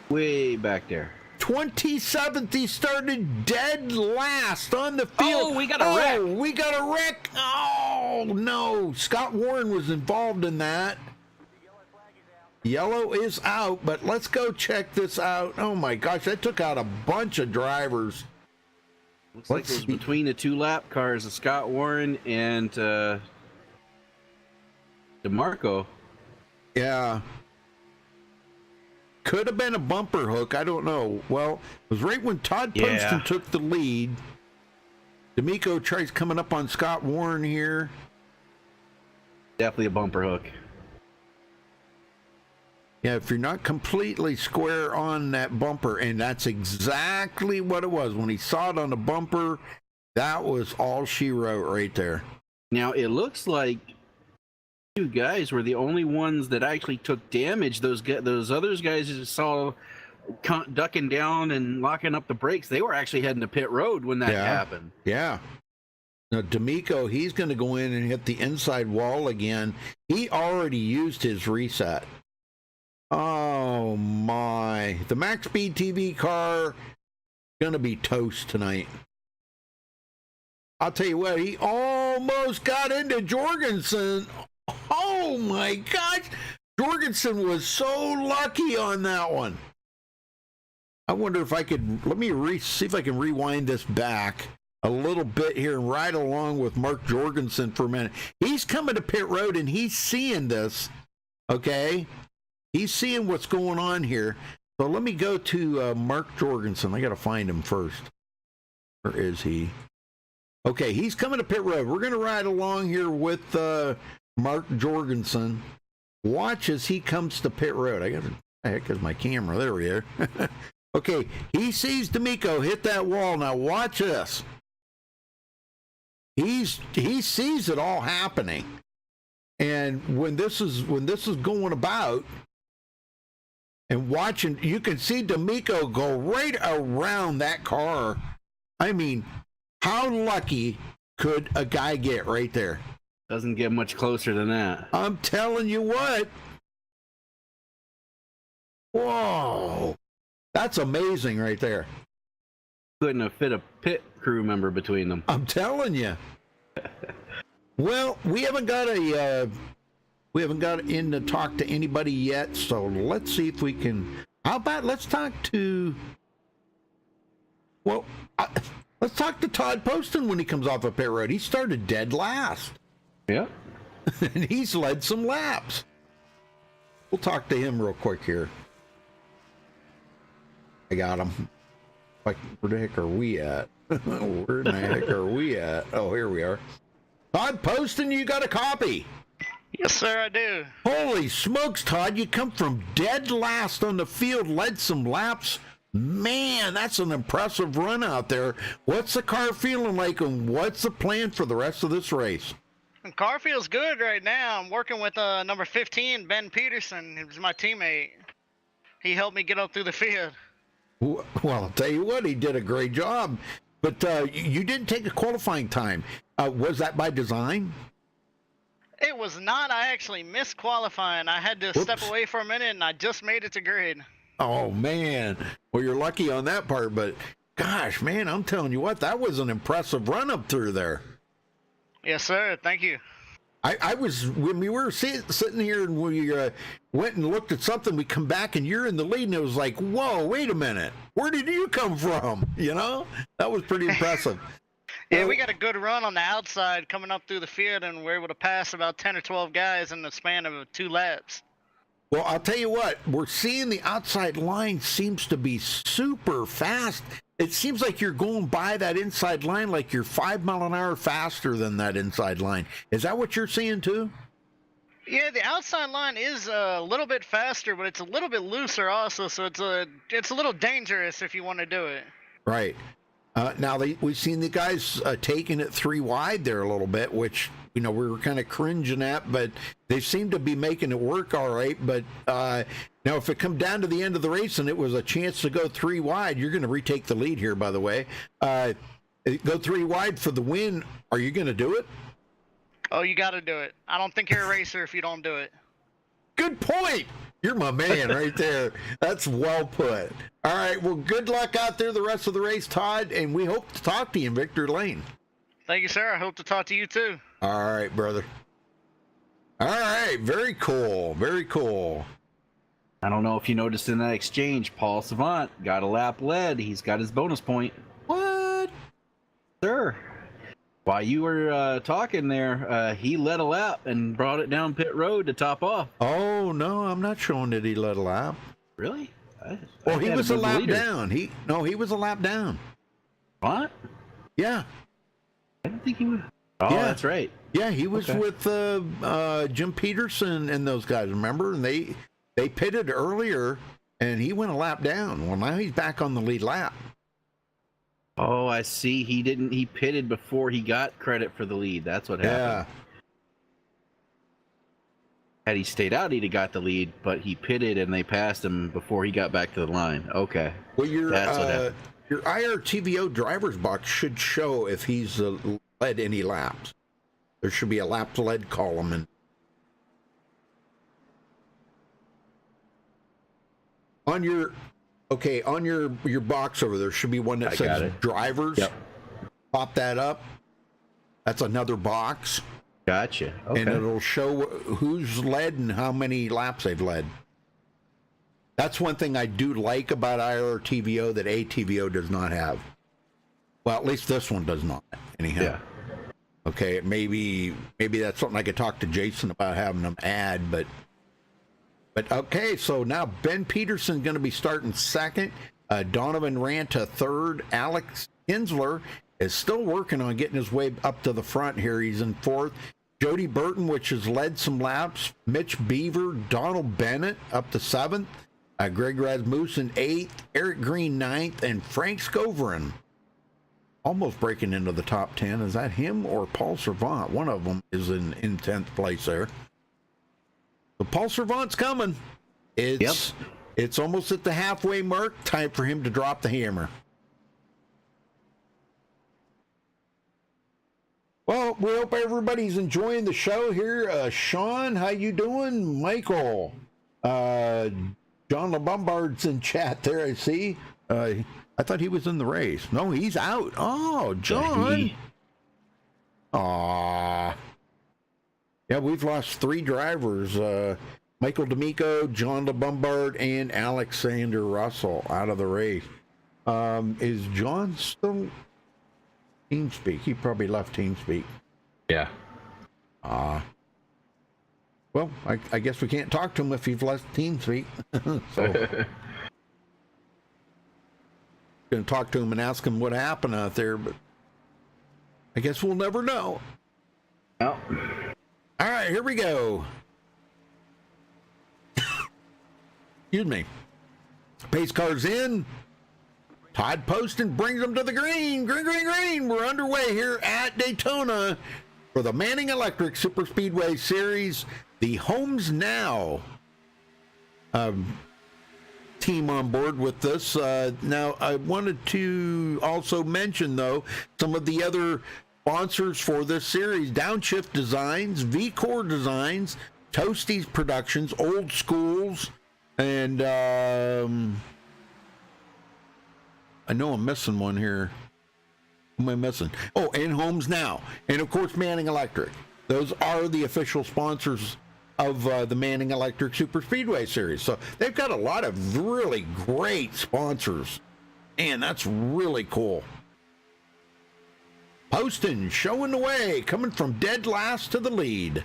Way back there. 27th, he started dead last on the field. Oh, we got a wreck. We got a wreck. Oh, no. Scott Warren was involved in that. Yellow is out, but let's go check this out. Oh, my gosh, that took out a bunch of drivers. Looks like it was between the 2 lap cars of Scott Warren and DeMarco. Yeah. Could have been a bumper hook. I don't know. Well, it was right when Todd Poston took the lead. D'Amico tries coming up on Scott Warren here. Definitely a bumper hook. Yeah, if you're not completely square on that bumper, and that's exactly what it was. When he saw it on the bumper, that was all she wrote right there. Now, it looks like 2 guys were the only ones that actually took damage. Those other guys just saw ducking down and locking up the brakes. They were actually heading to pit road when that happened. Yeah. Now, D'Amico, he's going to go in and hit the inside wall again. He already used his reset. Oh, my. The MaxSpeedTV car going to be toast tonight. I'll tell you what, he almost got into Jorgensen. Oh, my gosh. Jorgensen was so lucky on that one. I wonder if I could, let me see if I can rewind this back a little bit here and ride along with Mark Jorgensen for a minute. He's coming to pit road and he's seeing this, okay? He's seeing what's going on here. So let me go to Mark Jorgensen. I got to find him first. Where is he? Okay, he's coming to pit road. We're going to ride along here with Mark Jorgensen. Watch as he comes to pit road. I got to, heck is my camera. There we are. Okay, he sees D'Amico hit that wall. Now watch this. He sees it all happening. And when this is going about and watching, you can see D'Amico go right around that car. I mean, how lucky could a guy get right there? Doesn't get much closer than that. I'm telling you what. Whoa. That's amazing right there. Couldn't have fit a pit crew member between them. I'm telling you. Well, we haven't got in to talk to anybody yet, so let's see if we can. How about let's talk to Todd Poston when he comes off of pit road. He started dead last. Yeah. And he's led some laps. We'll talk to him real quick here. I got him. Like, where the heck are we at? Where the heck are we at? Oh, here we are. Todd Poston, you got a copy? Yes, sir, I do. Holy smokes, Todd. You come from dead last on the field, led some laps. Man, that's an impressive run out there. What's the car feeling like, and what's the plan for the rest of this race? The car feels good right now. I'm working with number 15, Ben Peterson. He was my teammate. He helped me get up through the field. Well, I'll tell you what, he did a great job. But you didn't take a qualifying time. Was that by design? It was not. I actually missed qualifying. I had to step away for a minute, and I just made it to grid. Oh, man. Well, you're lucky on that part, but gosh, man, I'm telling you what, that was an impressive run up through there. Yes, sir. Thank you. I was, when we were sitting here and we went and looked at something, we come back and you're in the lead, and it was like, whoa, wait a minute. Where did you come from? You know, that was pretty impressive. Yeah, we got a good run on the outside coming up through the field, and we're able to pass about 10 or 12 guys in the span of 2 laps. Well, I'll tell you what, we're seeing the outside line seems to be super fast. It seems like you're going by that inside line like you're 5 miles an hour faster than that inside line. Is that what you're seeing too? Yeah, the outside line is a little bit faster, but it's a little bit looser also, so it's a little dangerous if you want to do it. Right. Now, we've seen the guys taking it 3 wide there a little bit, which, you know, we were kind of cringing at, but they seem to be making it work all right. But now, if it come down to the end of the race and it was a chance to go 3 wide, you're going to retake the lead here, by the way. Go 3 wide for the win. Are you going to do it? Oh, you got to do it. I don't think you're a racer if you don't do it. Good point. You're my man right there. That's well put. All right. Well, good luck out there the rest of the race, Todd, and we hope to talk to you in Victory Lane. Thank you, sir. I hope to talk to you too. All right, brother. All right. Very cool. Very cool. I don't know if you noticed in that exchange, Paul Savant got a lap led. He's got his bonus point. What? Sir. While you were talking there, he led a lap and brought it down pit road to top off. Oh, no, I'm not showing that he led a lap. Really? Well, he was a lap down. He was a lap down. What? Yeah. I didn't think he was. Oh, yeah. That's right. Yeah, he was with Jim Peterson and those guys, remember? And they pitted earlier, and he went a lap down. Well, now he's back on the lead lap. Oh, I see. He pitted before he got credit for the lead. That's what happened. Had he stayed out, he'd have got the lead, but he pitted and they passed him before he got back to the line. Okay. Well, That's what happened. your IRTVO driver's box should show if he's led any laps. There should be a lap led column. And on your box over there should be one that says drivers. Yep. Pop that up. That's another box. Gotcha. Okay. And it'll show who's led and how many laps they've led. That's one thing I do like about IRTVO that ATVO does not have. Well, at least this one does not, anyhow. Yeah. Okay, maybe that's something I could talk to Jason about having them add, but okay, so now Ben Peterson's going to be starting second. Donovan Ranta third. Alex Kinsler is still working on getting his way up to the front here. He's in fourth. Jody Burton, which has led some laps. Mitch Beaver, Donald Bennett up to seventh. Greg Rasmussen eighth. Eric Green ninth. And Frank Scoverin almost breaking into the top 10. Is that him or Paul Servant? One of them is in 10th place there. So Paul Servant's coming. It's almost at the halfway mark. Time for him to drop the hammer. Well, we hope everybody's enjoying the show here. Sean, how you doing? Michael, John LeBombard's in chat there, I see. I thought he was in the race. No, he's out. Oh, John. Aw. Yeah, we've lost 3 drivers. Michael D'Amico, John LeBombard, and Alexander Russell out of the race. Is John still... TeamSpeak. He probably left TeamSpeak. Yeah. Well, I guess we can't talk to him if he's left TeamSpeak. So, gonna talk to him and ask him what happened out there, but I guess we'll never know. Well. All right, here we go. Excuse me. Pace car's in. Todd Poston brings them to the green. Green. We're underway here at Daytona for the Manning Electric Super Speedway Series. The Homes Now team on board with this. Now, I wanted to also mention, though, some of the other sponsors for this series. Downshift Designs, V-Core Designs, Toasties Productions, Old Schools, and... I know I'm missing one here. Who am I missing? Oh, and Homes Now. And, of course, Manning Electric. Those are the official sponsors of the Manning Electric Super Speedway Series. So they've got a lot of really great sponsors. And that's really cool. Poston showing the way, coming from dead last to the lead.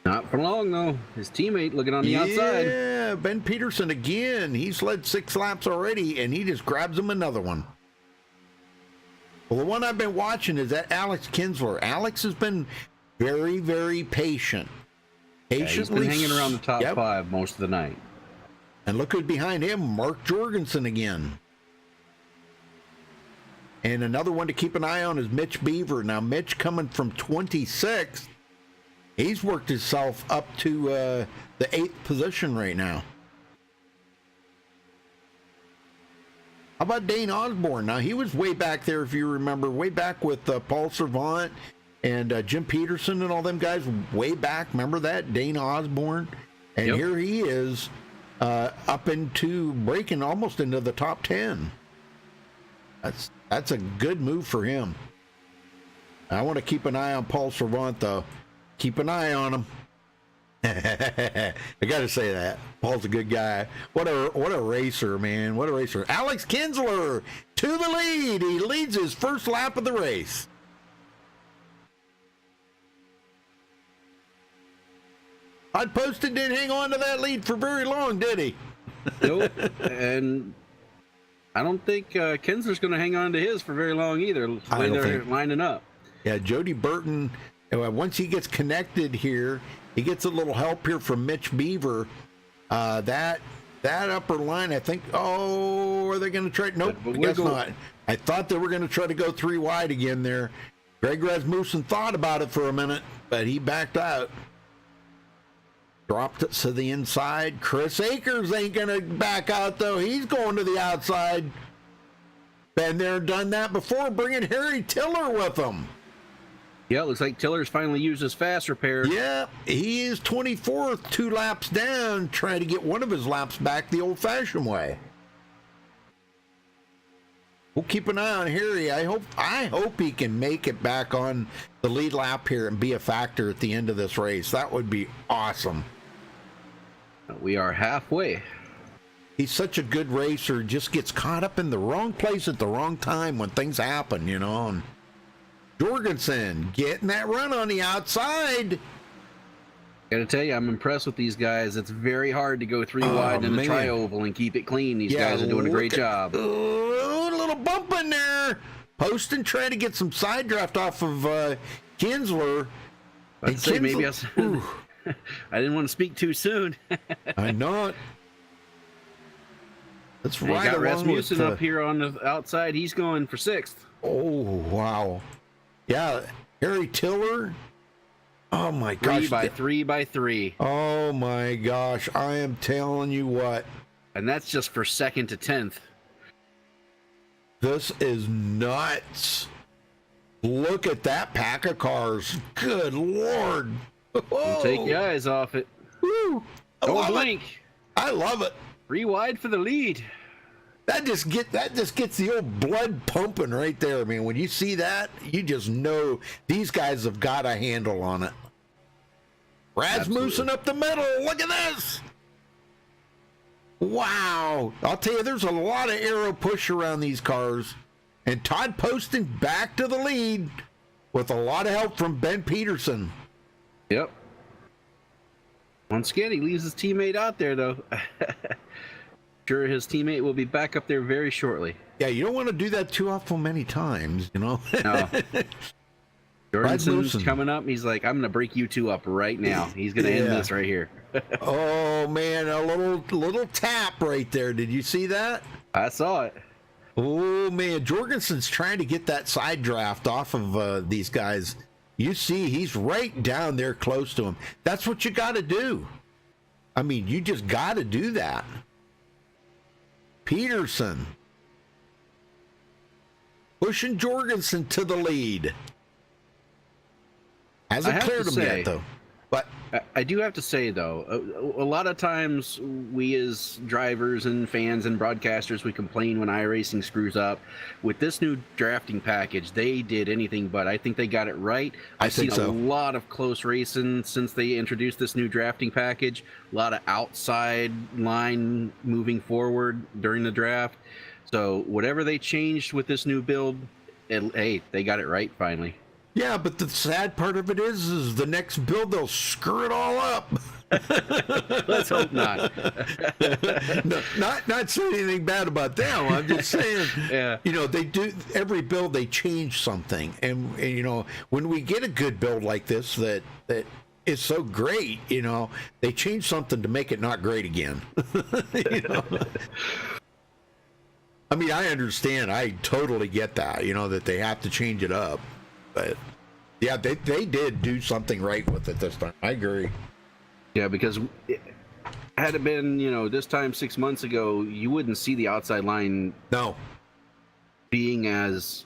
Not for long, though. His teammate looking on the outside. Yeah, Ben Peterson again. He's led 6 laps already, and he just grabs him another one. Well, the one I've been watching is that Alex Kinsler. Alex has been very, very patient. He's been hanging around the top 5 most of the night. And look who's behind him, Mark Jorgensen again. And another one to keep an eye on is Mitch Beaver. Now, Mitch coming from 26th. He's worked himself up to the 8th position right now. How about Dane Osborne? Now, he was way back there, if you remember, way back with Paul Servant and Jim Peterson and all them guys way back. Remember that? Dane Osborne. And here he is up into breaking almost into the top 10. That's a good move for him. I want to keep an eye on Paul Servant, though. Keep an eye on him. I got to say that. Paul's a good guy. What a racer, man. What a racer. Alex Kinsler to the lead. He leads his first lap of the race. Todd Poston didn't hang on to that lead for very long, did he? Nope. And I don't think Kinsler's going to hang on to his for very long either. The way they're lining up. Yeah, Jody Burton, once he gets connected here, he gets a little help here from Mitch Beaver. That upper line, I think, are they going to try? Nope, I guess not. I thought they were going to try to go 3 wide again there. Greg Rasmussen thought about it for a minute, but he backed out. Dropped it to the inside. Chris Akers ain't going to back out, though. He's going to the outside. Been there, done that before, bringing Harry Tiller with him. Yeah, it looks like Tiller's finally used his fast repair. Yeah, he is 24th, 2 laps down, trying to get one of his laps back the old-fashioned way. We'll keep an eye on Harry. I hope he can make it back on the lead lap here and be a factor at the end of this race. That would be awesome. We are halfway. He's such a good racer, just gets caught up in the wrong place at the wrong time when things happen, you know. And Jorgensen getting that run on the outside. Gotta tell you, I'm impressed with these guys. It's very hard to go 3 wide in the tri-oval and keep it clean. These guys are doing a great job. A little bump in there. Poston trying to get some side draft off of Kinsler. I didn't want to speak too soon. I know it. That's right. Got Rasmussen up here on the outside. He's going for 6th. Oh, wow. Yeah, Harry Tiller. Oh, my gosh. 3 by 3. Oh, my gosh. I am telling you what. And that's just for 2nd to 10th. This is nuts. Look at that pack of cars. Good Lord. Don't take your eyes off it. Woo. Don't blink. I love it. 3 wide for the lead. That just gets the old blood pumping right there, man. When you see that, you just know these guys have got a handle on it. Rasmussen up the middle. Look at this. Wow. I'll tell you, there's a lot of aero push around these cars. And Todd Poston back to the lead with a lot of help from Ben Peterson. Yep. Once again, he leaves his teammate out there, though. Sure, his teammate will be back up there very shortly. Yeah, you don't want to do that too awful many times, you know? No. Jorgensen's coming up. He's like, I'm going to break you two up right now. He's going to end this right here. Oh, man, a little tap right there. Did you see that? I saw it. Oh, man, Jorgensen's trying to get that side draft off of these guys. You see, he's right down there close to him. That's what you got to do. I mean, you just got to do that. Peterson pushing Jorgensen to the lead. Hasn't cleared him yet, though. But I do have to say, though, a lot of times we as drivers and fans and broadcasters, we complain when iRacing screws up. With this new drafting package, they did anything but. I think they got it right. I've seen a lot of close racing since they introduced this new drafting package. A lot of outside line moving forward during the draft. So whatever they changed with this new build, hey, they got it right finally. Yeah, but the sad part of it is the next build, they'll screw it all up. Let's hope not. No, not saying anything bad about them. I'm just saying, you know, they do every build, they change something. And, you know, when we get a good build like this that is so great, you know, they change something to make it not great again. You know? I mean, I understand. I totally get that, you know, that they have to change it up. But yeah, they did do something right with it this time. I agree. Yeah, because had it been, you know, this time 6 months ago, you wouldn't see the outside line being as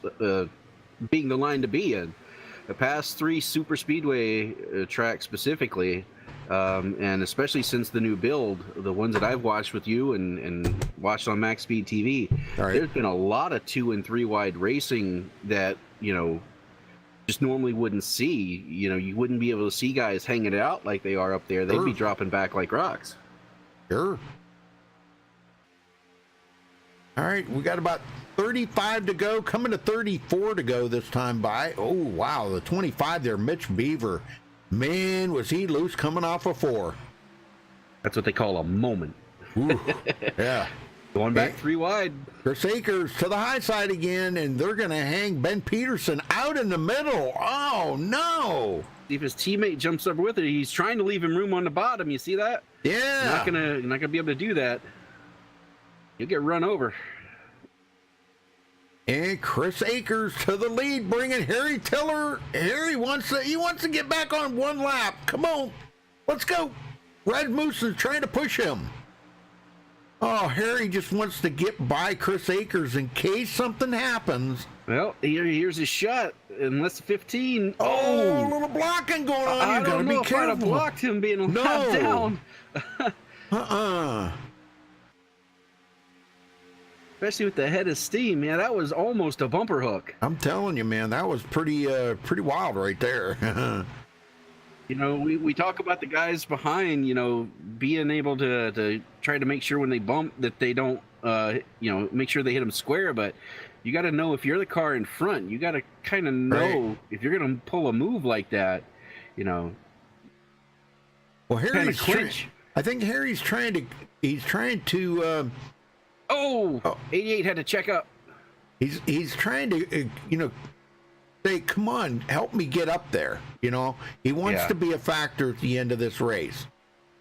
being the line to be in. The past 3 super speedway tracks specifically, and especially since the new build, the ones that I've watched with you and watched on MaxSpeedTV, there's been a lot of 2 and 3 wide racing that, you know, just normally wouldn't see. You know, you wouldn't be able to see guys hanging it out like they are up there. They'd be dropping back like rocks. Sure. All right, we got about 35 to go, coming to 34 to go this time by. Oh, wow, the 25 there, Mitch Beaver. Man, was he loose coming off a 4. That's what they call a moment. Ooh, yeah. Going back 3 wide. Chris Akers to the high side again, and they're going to hang Ben Peterson out in the middle. Oh, no. See if his teammate jumps up with it. He's trying to leave him room on the bottom. You see that? Yeah. You're not gonna be able to do that. You'll get run over. And Chris Akers to the lead, bringing Harry Tiller. Harry wants to get back on 1 lap. Come on. Let's go. Rasmussen's trying to push him. Oh, Harry just wants to get by Chris Akers in case something happens. Well, here's his shot. In less than 15. Oh, a little blocking going on. I You gotta don't be know if I'd have careful. blocked him being No. left down. Especially with the head of steam, man. That was almost a bumper hook. I'm telling you, man, that was pretty wild right there. You know, we talk about the guys behind, you know, being able to try to make sure when they bump that they don't, you know, make sure they hit them square. But you got to know if you're the car in front, you got to kind of know Right. if you're going to pull a move like that, you know. Well, Harry's clinch. I think Harry's trying to. Oh, 88 had to check up. He's trying to, you know, say, come on, help me get up there. You know, he wants Yeah. to be a factor at the end of this race.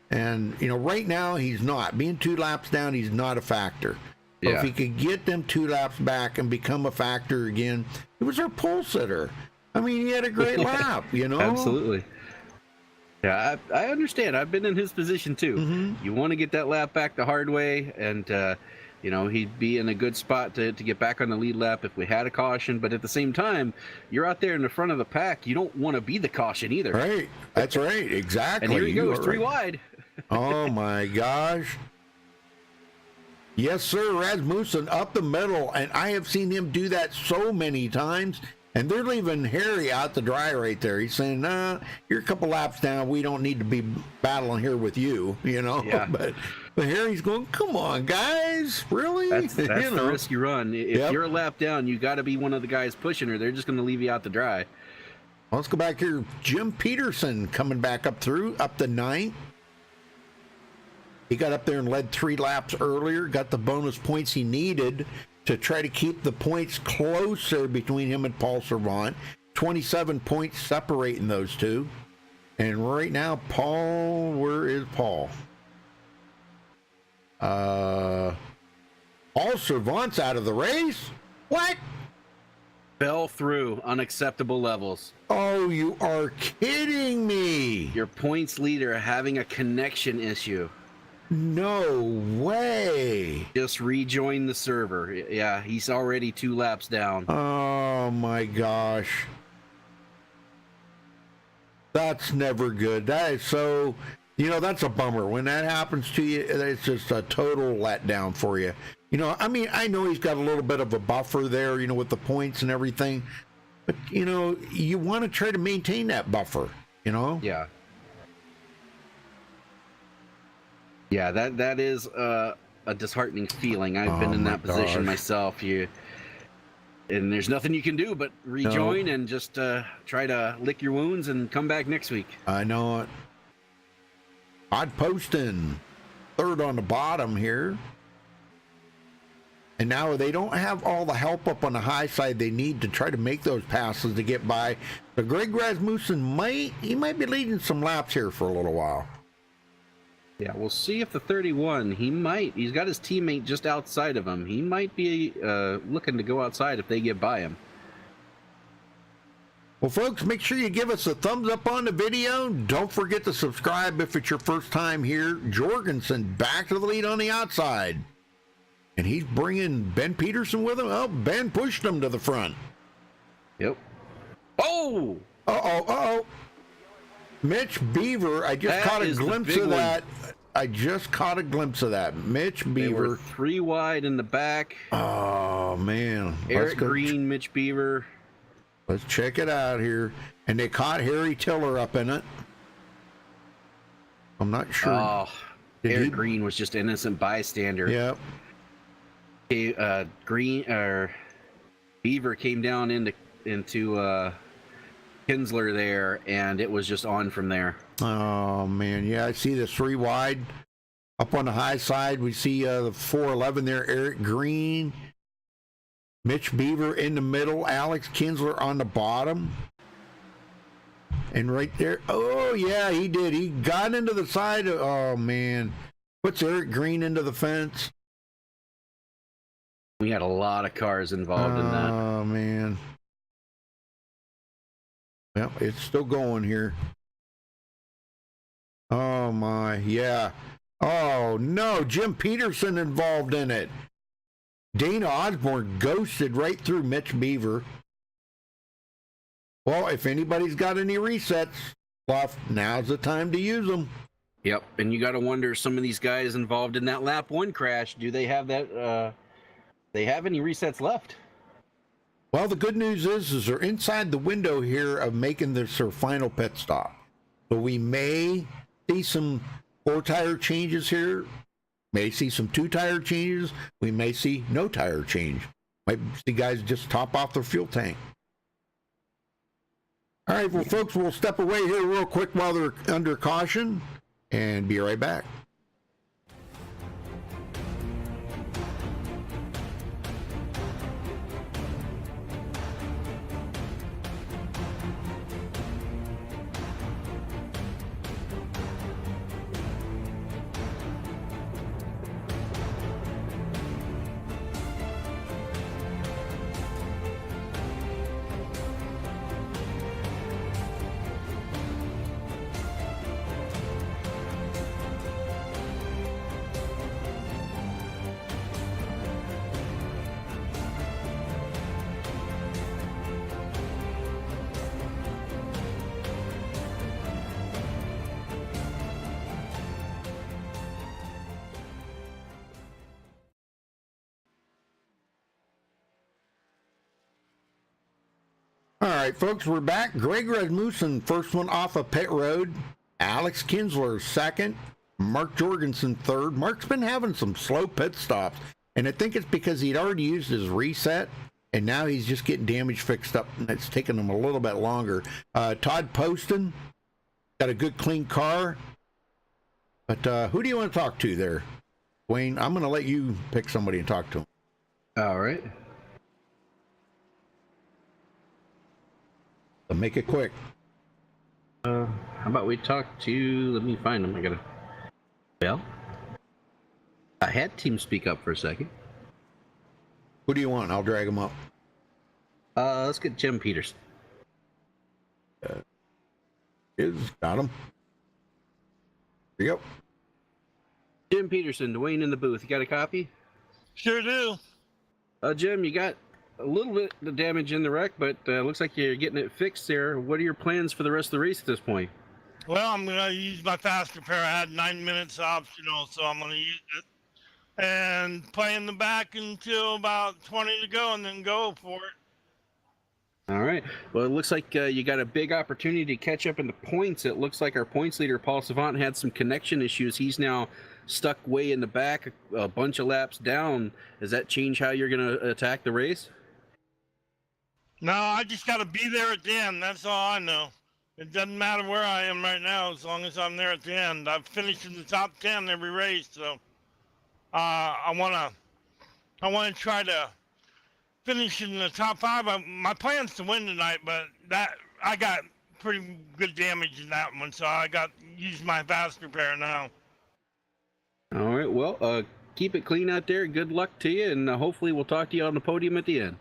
And, you know, right now he's not. Being 2 laps down, he's not a factor. So Yeah. if he could get them 2 laps back and become a factor again, he was our pole sitter. I mean, he had a great lap, you know? Absolutely. Yeah, I understand. I've been in his position too. Mm-hmm. You want to get that lap back the hard way, and you know, he'd be in a good spot to get back on the lead lap if we had a caution. But at the same time, you're out there in the front of the pack. You don't want to be the caution either. Right. That's right. Exactly. And here he You goes, are 3 right. wide. Oh my gosh. Yes, sir. Rasmussen up the middle, and I have seen him do that so many times. And they're leaving Harry out to dry right there. He's saying, "Nah, you're a couple laps down. We don't need to be battling here with you," you know. Yeah. But Harry's going, "Come on, guys, really?" That's You the know? risk you run. If Yep. you're a lap down, you got to be one of the guys pushing her. They're just going to leave you out to dry. Let's go back here. Jim Peterson coming back up to 9th. He got up there and led 3 laps earlier, got the bonus points he needed to try to keep the points closer between him and Paul Servant. 27 points separating those two. And right now, Paul, where is Paul? Paul Servant's out of the race? What? Fell through unacceptable levels. Oh, you are kidding me. Your points leader having a connection issue. No way. Just rejoin the server. Yeah, he's already 2 laps down. Oh my gosh. That's never good. That is so, you know, that's a bummer. When that happens to you, it's just a total letdown for you. You know, I mean, I know he's got a little bit of a buffer there, you know, with the points and everything. But, you know, you want to try to maintain that buffer, you know? Yeah. Yeah, that is a disheartening feeling. I've been Oh in my that position gosh. myself. And there's nothing you can do but rejoin and just try to lick your wounds and come back next week. I know it. Odd Poston, 3rd on the bottom here. And now they don't have all the help up on the high side they need to try to make those passes to get by. So Greg Rasmussen might be leading some laps here for a little while. Yeah, we'll see if the 31, he's got his teammate just outside of him. He might be looking to go outside if they get by him. Well, folks, make sure you give us a thumbs up on the video. Don't forget to subscribe if it's your first time here. Jorgensen back to the lead on the outside. And he's bringing Ben Peterson with him. Oh, Ben pushed him to the front. Yep. Oh! Uh-oh. Mitch Beaver, I just That caught a is the glimpse big of one. that. I just caught a glimpse of that. Mitch They were Beaver. 3 wide in the back. Oh, man. Eric Green, Mitch Beaver. Let's check it out here. And they caught Harry Tiller up in it. I'm not sure. Oh, Did Eric he- Green was just innocent bystander. Yep. Beaver came down into Kinsler there, and it was just on from there. Oh, man. Yeah, I see the 3 wide. Up on the high side, we see the 411 there, Eric Green. Mitch Beaver in the middle, Alex Kinsler on the bottom. And right there, oh, yeah, he did. He got into the side. Oh, man. Puts Eric Green into the fence. We had a lot of cars involved in that. Oh, man. Well, it's still going here. Oh, my, yeah. Oh no, Jim Peterson involved in it. Dana Osborne ghosted right through Mitch Beaver. Well, if anybody's got any resets, Fluff, now's the time to use them. Yep, and you got to wonder, some of these guys involved in that lap 1 crash, do they have that? They have any resets left? Well, the good news is they're inside the window here of making their final pit stop. So we may see some 4-tire changes here. May see some 2-tire changes. We may see no tire change. Might see guys just top off their fuel tank. All right, well, folks, we'll step away here real quick while they're under caution and be right back. All right, folks, we're back. Greg Rasmussen, first one off of pit road. Alex Kinsler, second. Mark Jorgensen, third. Mark's been having some slow pit stops, and I think it's because he'd already used his reset, and now he's just getting damage fixed up, and it's taking him a little bit longer. Todd Poston, got a good, clean car. But who do you want to talk to there, Wayne? I'm going to let you pick somebody and talk to him. All right. So make it quick. How about we talk to, let me find him. I gotta, well, I had Team speak up for a second. Who do you want? I'll drag him up. Let's get Jim Peterson. Got him. Here you go. Jim Peterson, Dwayne in the booth. You got a copy? Sure do. Jim, you got a little bit of damage in the wreck, but looks like you're getting it fixed there. What are your plans for the rest of the race at this point? Well, I'm going to use my fast repair. I had 9 minutes optional, so I'm going to use it and play in the back until about 20 to go and then go for it. All right. Well, it looks like you got a big opportunity to catch up in the points. It looks like our points leader, Paul Savant, had some connection issues. He's now stuck way in the back, a bunch of laps down. Does that change how you're going to attack the race? No, I just got to be there at the end. That's all I know. It doesn't matter where I am right now as long as I'm there at the end. I've finished in the top 10 every race, so I want to try to finish in the top 5. My plan's to win tonight, but that I got pretty good damage in that one, so I got use my fast repair now. All right. Well, keep it clean out there. Good luck to you, and hopefully we'll talk to you on the podium at the end.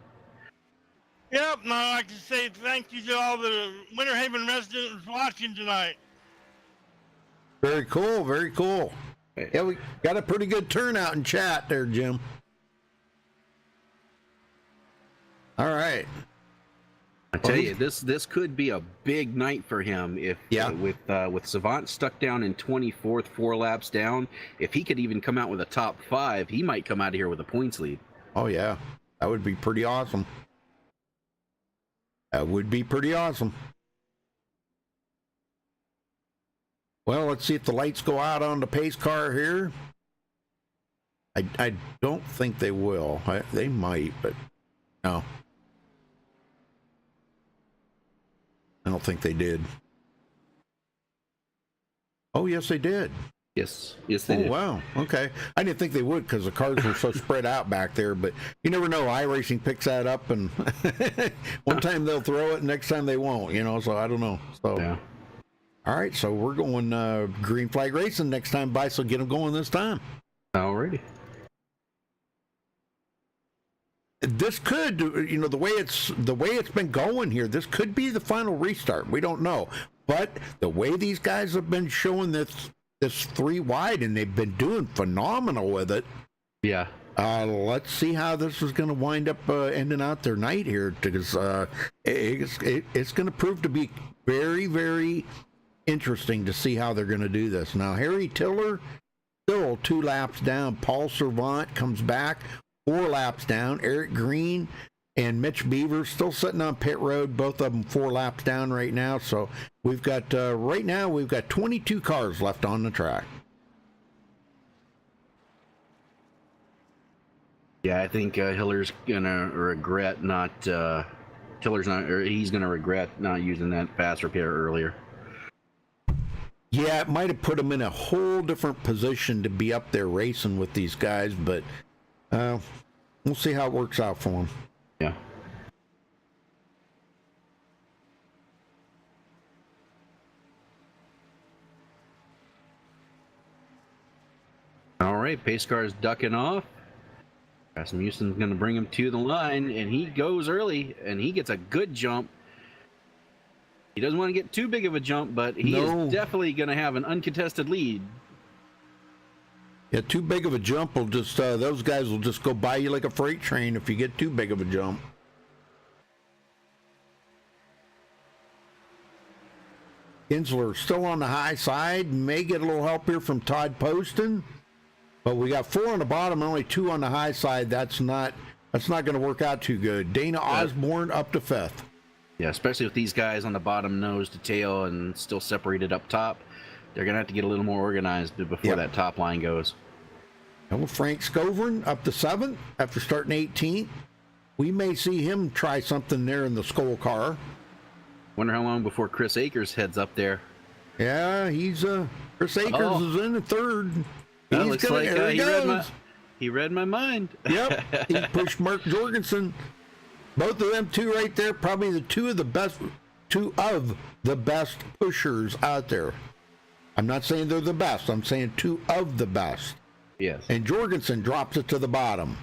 Yep, no, I like to say thank you to all the Winter Haven residents watching tonight. Very cool, very cool. Yeah, we got a pretty good turnout in chat there, Jim. All right. I tell you, this could be a big night for him if with Savant stuck down in 24th, 4 laps down. If he could even come out with a top 5, he might come out of here with a points lead. Oh yeah, that would be pretty awesome. That would be pretty awesome. Well, let's see if the lights go out on the pace car here. I don't think they will. They might, but no. I don't think they did. Oh, yes, they did. Yes, they did. Oh, wow. Okay. I didn't think they would because the cars were so spread out back there, but you never know. iRacing picks that up, and one time they'll throw it, next time they won't, so I don't know. So, yeah. All right, so we're going green flag racing next time by, so get them going this time. Alrighty. This could, the way it's been going here, this could be the final restart. We don't know, but the way these guys have been showing this this 3 wide, and they've been doing phenomenal with it. Yeah. Let's see how this is going to wind up ending out their night here, because it's going to prove to be very, very interesting to see how they're going to do this. Now, Harry Tiller still 2 laps down. Paul Servant comes back 4 laps down. Eric Green and Mitch Beaver still sitting on pit road, both of them 4 laps down right now. So we've got right now we've got 22 cars left on the track. Yeah, I think Hiller's gonna regret not. Tiller's not. Or he's gonna regret not using that fast repair earlier. Yeah, it might have put him in a whole different position to be up there racing with these guys, but we'll see how it works out for him. Yeah. All right, pace car is ducking off. Rasmussen's going to bring him to the line, and he goes early, and he gets a good jump. He doesn't want to get too big of a jump, but he is definitely going to have an uncontested lead. Yeah, too big of a jump will just, those guys will just go by you like a freight train if you get too big of a jump. Kinsler still on the high side, may get a little help here from Todd Poston. But we got 4 on the bottom, only 2 on the high side. That's not going to work out too good. Dana Osborne up to 5th. Yeah, especially with these guys on the bottom, nose to tail, and still separated up top. They're going to have to get a little more organized before that top line goes. Well, Frank Scovern up to 7th after starting 18th. We may see him try something there in the Skoll car. Wonder how long before Chris Akers heads up there. Yeah, he's Chris Akers is in the 3rd. That looks like he read my mind. Yep, he pushed Mark Jorgensen. Both of them 2 right there, probably the 2 of the best pushers out there. I'm not saying they're the best. I'm saying 2 of the best. Yes. And Jorgensen drops it to the bottom.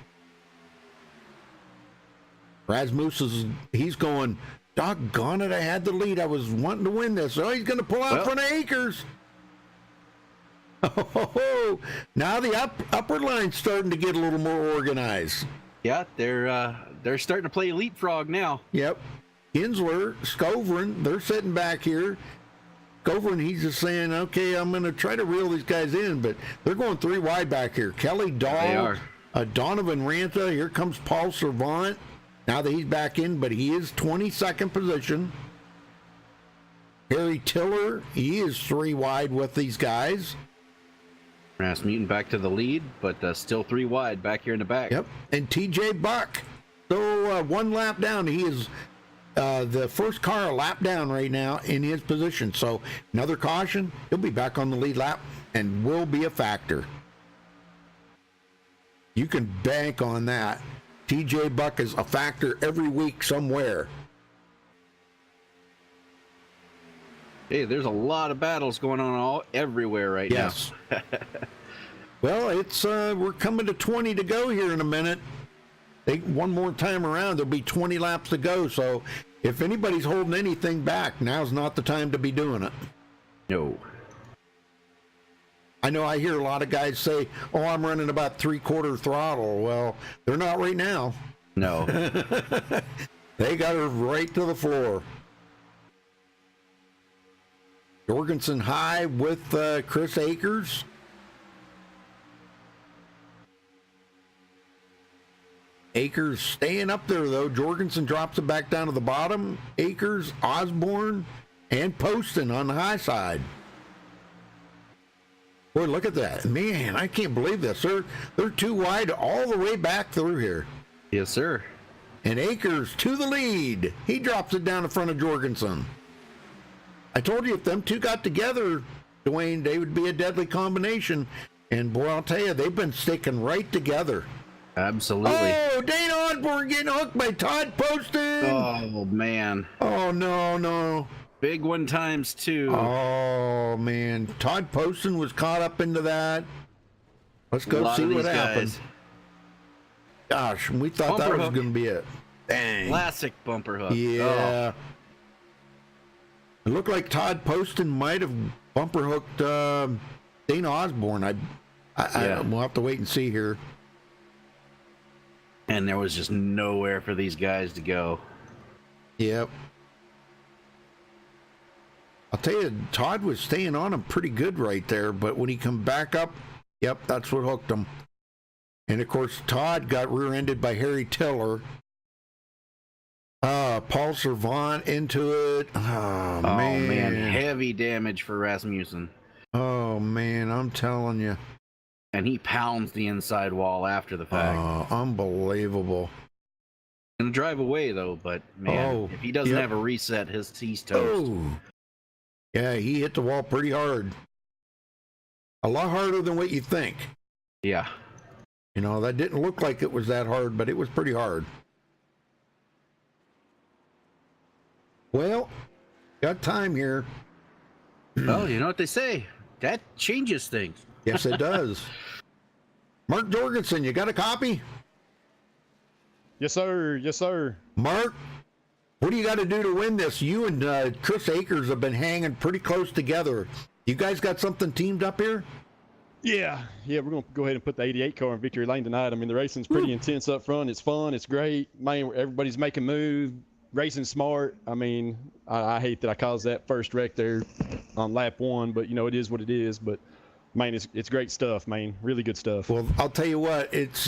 Rasmussen he's going, doggone it, I had the lead. I was wanting to win this. Oh, he's going to pull out in front of Akers. Oh, now the upper line's starting to get a little more organized. Yeah, they're starting to play leapfrog now. Yep. Kinsler, Scovern, they're sitting back here. Scovern, he's just saying, okay, I'm going to try to reel these guys in, but they're going 3 wide back here. Kelly Dahl, Donovan Ranta, here comes Paul Servant. Now that he's back in, but he is 22nd position. Harry Tiller, he is 3 wide with these guys. Rasmussen back to the lead, but still 3 wide back here in the back. Yep. And TJ Buck, so 1 lap down. He is the first car a lap down right now in his position. So another caution, he'll be back on the lead lap and will be a factor. You can bank on that. TJ Buck is a factor every week somewhere. Hey, there's a lot of battles going on everywhere right now. Well, it's we're coming to 20 to go here in a minute. One more time around, there'll be 20 laps to go. So if anybody's holding anything back, now's not the time to be doing it. No. I know I hear a lot of guys say, oh, I'm running about 3/4 throttle. Well, they're not right now. No. They got her right to the floor. Jorgensen high with Chris Akers. Akers staying up there, though. Jorgensen drops it back down to the bottom. Akers, Osborne, and Poston on the high side. Boy, look at that. Man, I can't believe this. They're 2 wide all the way back through here. Yes, sir. And Akers to the lead. He drops it down in front of Jorgensen. I told you if them 2 got together, Dwayne, they would be a deadly combination. And boy, I'll tell you, they've been sticking right together. Absolutely. Oh, Dana Osborne getting hooked by Todd Poston. Oh, man. Oh, no. Big one times 2. Oh, man. Todd Poston was caught up into that. Let's go see what happened. Gosh, we thought that was going to be it. Dang. Classic bumper hook. Yeah. Oh. It looked like Todd Poston might have bumper hooked Dana Osborne, we'll have to wait and see here. And there was just nowhere for these guys to go. Yep. I'll tell you, Todd was staying on him pretty good right there, but when he come back up, yep, that's what hooked him. And of course, Todd got rear-ended by Harry Tiller. Paul Servant into it. Oh man, heavy damage for Rasmussen. Oh man, I'm telling you. And he pounds the inside wall after the fact. Unbelievable. Gonna drive away though, but man, if he doesn't have a reset, he's toast. Oh. Yeah, he hit the wall pretty hard. A lot harder than what you think. Yeah. You know, that didn't look like it was that hard, but it was pretty hard. Well, got time here. Well, you know what they say. That changes things. Yes, it does. Mark Jorgensen, you got a copy? Yes, sir. Yes, sir. Mark, what do you got to do to win this? You and Chris Akers have been hanging pretty close together. You guys got something teamed up here? Yeah, we're going to go ahead and put the 88 car in victory lane tonight. I mean, the racing's pretty intense up front. It's fun. It's great. Man, everybody's making moves. Racing smart. I mean, I hate that I caused that first wreck there on lap 1, but, you know, it is what it is. But, man, it's great stuff, man. Really good stuff. Well, I'll tell you what. It's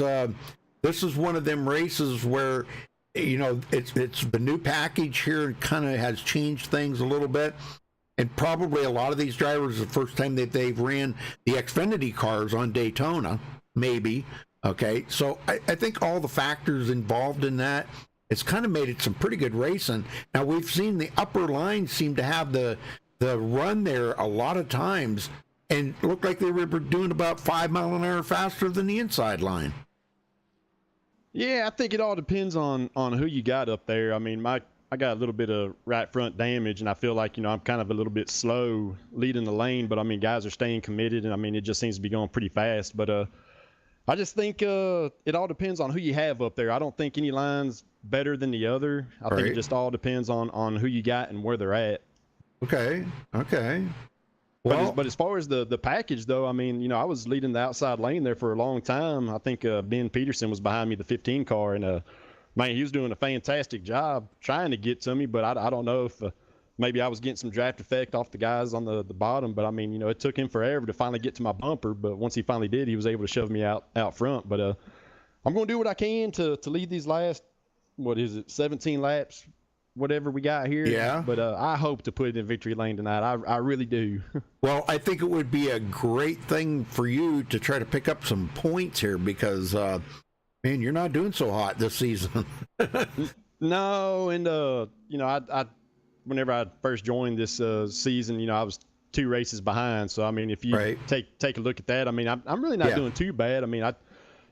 this is one of them races where, you know, it's the new package here kind of has changed things a little bit. And probably a lot of these drivers, the first time that they've ran the Xfinity cars on Daytona, maybe. Okay, so I think all the factors involved in that, it's kind of made it some pretty good racing. Now, we've seen the upper line seem to have the run there a lot of times, and looked like they were doing about 5 mile an hour faster than the inside line. Yeah, I think it all depends on who you got up there. I mean, I got a little bit of right front damage, and I feel like, you know, I'm kind of a little bit slow leading the lane, but I mean, guys are staying committed, and I mean, it just seems to be going pretty fast. But I just think it all depends on who you have up there. I don't think any line's better than the other. I think it just all depends on who you got and where they're at. Okay. Well, but as far as the package, though, I mean, you know, I was leading the outside lane there for a long time. I think Ben Peterson was behind me, the 15 car, and man, he was doing a fantastic job trying to get to me, but I don't know if maybe I was getting some draft effect off the guys on the bottom. But I mean, you know, it took him forever to finally get to my bumper, but once he finally did, he was able to shove me out front. But I'm going to do what I can to lead these last, 17 laps, whatever we got here. Yeah. But I hope to put it in victory lane tonight. I really do. Well, I think it would be a great thing for you to try to pick up some points here because, man, you're not doing so hot this season. No, and you know, I whenever I first joined this season, you know, I was 2 races behind. So I mean, if you take a look at that, I mean, I'm really not doing too bad. I mean,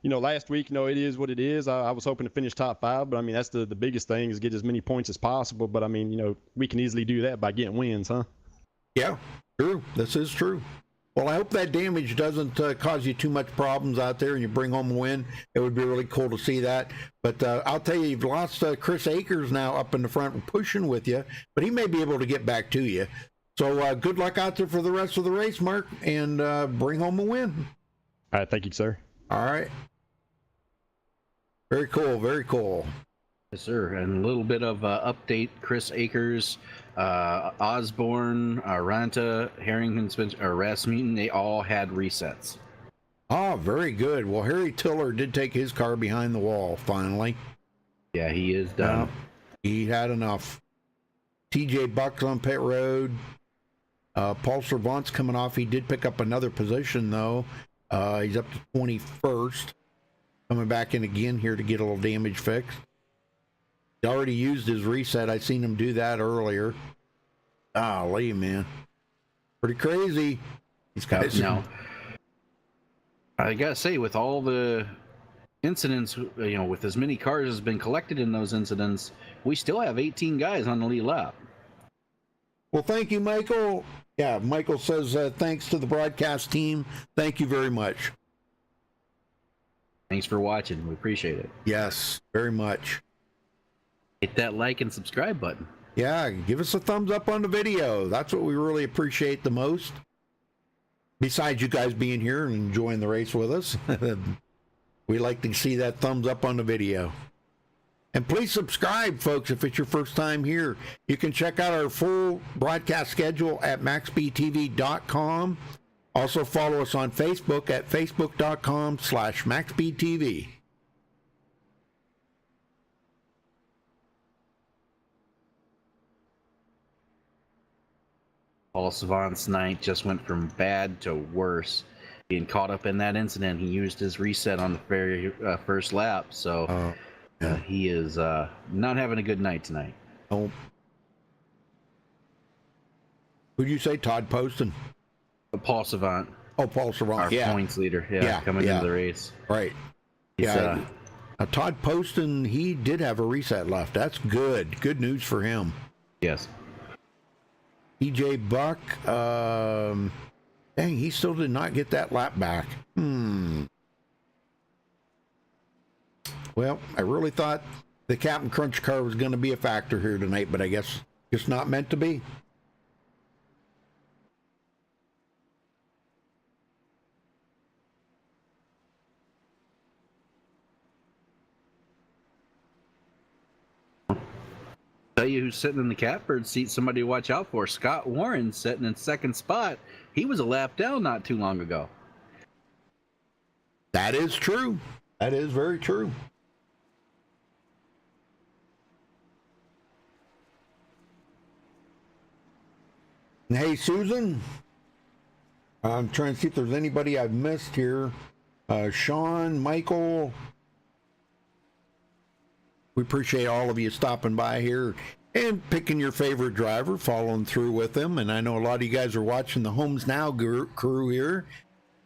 you know, last week, you know, it is what it is. I was hoping to finish top 5, but I mean, that's the biggest thing is get as many points as possible. But I mean, you know, we can easily do that by getting wins, huh? Yeah, true. This is true. Well, I hope that damage doesn't cause you too much problems out there and you bring home a win. It would be really cool to see that. But I'll tell you, you've lost Chris Akers now up in the front pushing with you, but he may be able to get back to you. So good luck out there for the rest of the race, Mark, and bring home a win. All right. Thank you, sir. All right. Very cool. Very cool. Yes, sir. And a little bit of update. Chris Akers, Osborne, Ranta, Harrington, Spencer, Rasmussen, they all had resets. Oh, very good. Well, Harry Tiller did take his car behind the wall, finally. Yeah, he is done. He had enough. TJ Buck's on pit road. Paul Servant's coming off. He did pick up another position, though. He's up to 21st. Coming back in again here to get a little damage fixed. He already used his reset. I seen him do that earlier. Golly, man. Pretty crazy. These guys. Now, I gotta say, with all the incidents, you know, with as many cars as been collected in those incidents, we still have 18 guys on the lead lap. Well, thank you, Michael. Yeah, Michael says thanks to the broadcast team. Thank you very much. Thanks for watching. We appreciate it. Yes, very much. Hit that like and subscribe button. Yeah, give us a thumbs up on the video. That's what we really appreciate the most. besides you guys being here and enjoying the race with us, we like to see that thumbs up on the video. And please subscribe, folks, if it's your first time here. You can check out our full broadcast schedule at MaxSpeedTV.com. Also follow us on Facebook at Facebook.com/MaxSpeedTV. Paul Savant's night just went from bad to worse. Being caught up in that incident, he used his reset on the very first lap, so he is not having a good night tonight. Oh. Who'd you say, Todd Poston? Paul Savant, Oh, Paul Savant, our yeah. points leader, Yeah, coming yeah. into the race. Right. He's, Yeah. Todd Poston, he did have a reset left. That's good. Good news for him. Yes. TJ Buck, dang, he still did not get that lap back. Well, I really thought the Captain Crunch car was going to be a factor here tonight, but I guess it's not meant to be. Tell you who's sitting in the catbird seat, somebody to watch out for. Scott Warren sitting in second spot. He was a lap down not too long ago. That is true. That is very true. Hey, Susan. I'm trying to see if there's anybody I've missed here. Sean, Michael. We appreciate all of you stopping by here and picking your favorite driver, following through with them. And I know a lot of you guys are watching the Homes Now crew here.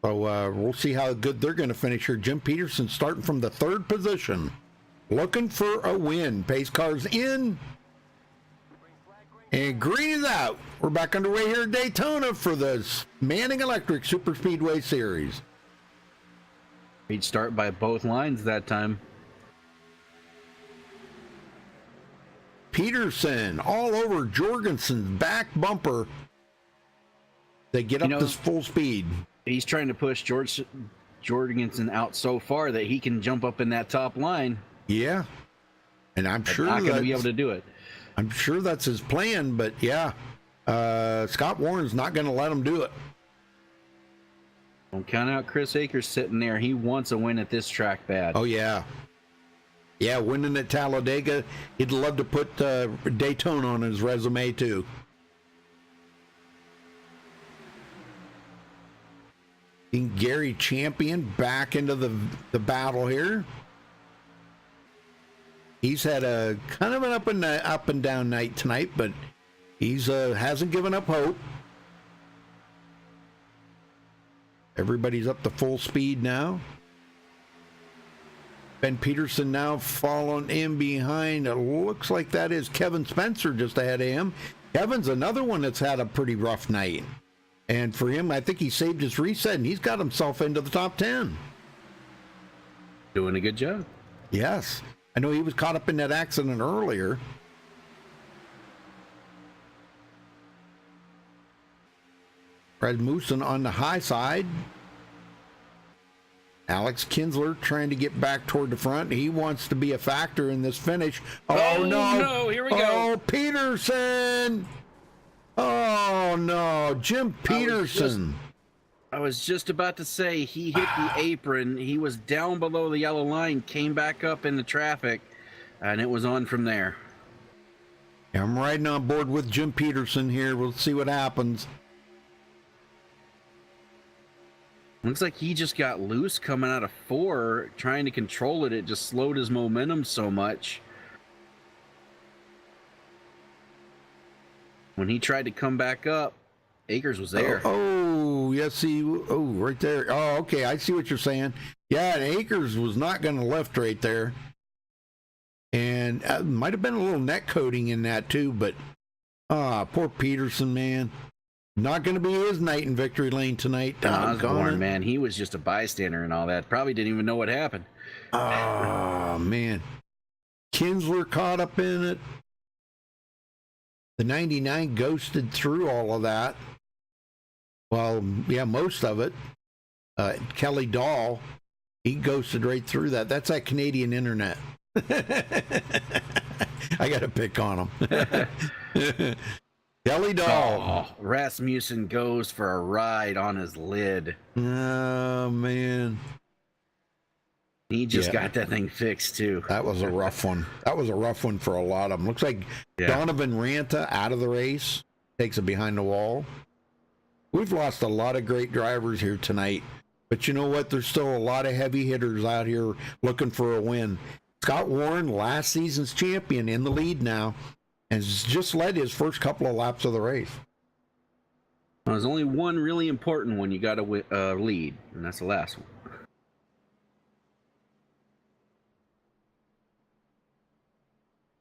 So we'll see how good they're going to finish here. Jim Peterson starting from the third position, looking for a win. Pace cars in, and green is out. We're back underway here at Daytona for the Manning Electric Super Speedway Series. He'd start by both lines that time. Peterson all over Jorgensen's back bumper. They get up to full speed. He's trying to push Jorgensen out so far that he can jump up in that top line. Yeah, and I'm sure not going to be able to do it. I'm sure that's his plan, but yeah, Scott Warren's not going to let him do it. Don't count out Chris Akers sitting there. He wants a win at this track bad. Oh yeah, yeah, winning at Talladega. He'd love to put Daytona on his resume too. Gary Champion back into the battle here. He's had a kind of an up and down night tonight, but he's hasn't given up hope. Everybody's up to full speed now. Ben Peterson now following in behind. It looks like that is Kevin Spencer just ahead of him. Kevin's another one that's had a pretty rough night. And for him, I think he saved his reset, and he's got himself into the top 10. Doing a good job. Yes. I know he was caught up in that accident earlier. Rasmussen on the high side. Alex Kinsler trying to get back toward the front. He wants to be a factor in this finish. Oh no, here we go. Oh, Peterson. Oh no, Jim Peterson. I was just about to say he hit the apron. He was down below the yellow line, came back up in the traffic, and it was on from there. I'm riding on board with Jim Peterson here. We'll see what happens. Looks like he just got loose coming out of 4, trying to control it. It just slowed his momentum so much. When he tried to come back up, Akers was there. Oh, yes, right there. Oh, okay, I see what you're saying. Yeah, and Akers was not going to lift right there. And might have been a little net coating in that too, but poor Peterson, man. Not going to be his night in victory lane tonight. Osborne, man, he was just a bystander and all that. Probably didn't even know what happened. Oh, man. Kinsler caught up in it. The 99 ghosted through all of that. Well, yeah, most of it. Kelly Dahl, he ghosted right through that. That's that Canadian internet. I got to pick on him. Kelly Dahl. Oh, Rasmussen goes for a ride on his lid. Oh, man. He just got that thing fixed, too. That was a rough one. That was a rough one for a lot of them. Looks like Donovan Ranta out of the race. Takes it behind the wall. We've lost a lot of great drivers here tonight. But you know what? There's still a lot of heavy hitters out here looking for a win. Scott Warren, last season's champion, in the lead now, and has just led his first couple of laps of the race. Well, there's only one really important one you got to lead, and that's the last one.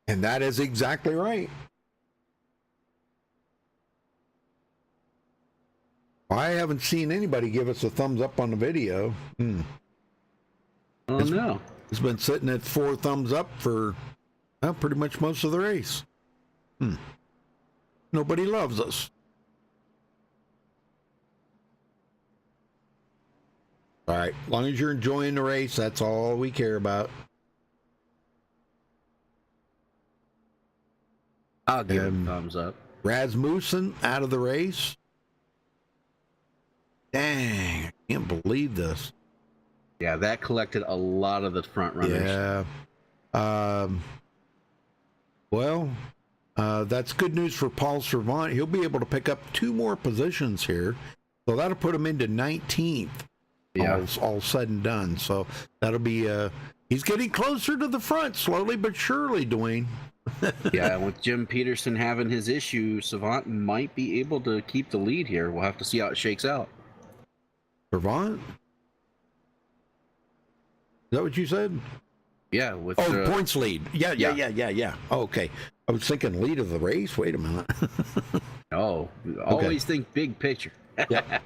And that is exactly right. I haven't seen anybody give us a thumbs up on the video. Oh, no. It's been sitting at 4 thumbs up for pretty much most of the race. Nobody loves us. All right, as long as you're enjoying the race, that's all we care about. I'll give him a thumbs up. Rasmussen out of the race. Dang, I can't believe this. Yeah, that collected a lot of the front runners. Yeah. Well, that's good news for Paul Servant. He'll be able to pick up 2 more positions here. So that'll put him into 19th. Yeah. All said and done. So that'll be, he's getting closer to the front slowly but surely, Dwayne. Yeah, with Jim Peterson having his issue, Savant might be able to keep the lead here. We'll have to see how it shakes out. Servant? Is that what you said? Yeah, with points lead. Yeah. Oh, okay. I was thinking lead of the race. Wait a minute. Oh, always think big picture. Yeah.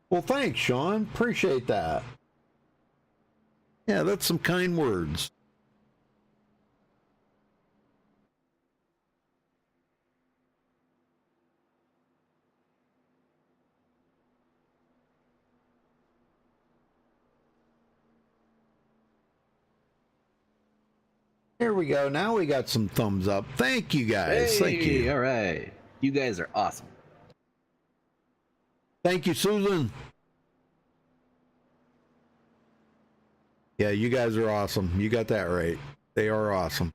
Well, thanks, Sean. Appreciate that. Yeah, that's some kind words. Here we go. Now we got some thumbs up. Thank you, guys. Hey, thank you. All right. You guys are awesome. Thank you, Susan. Yeah, you guys are awesome. You got that right. They are awesome.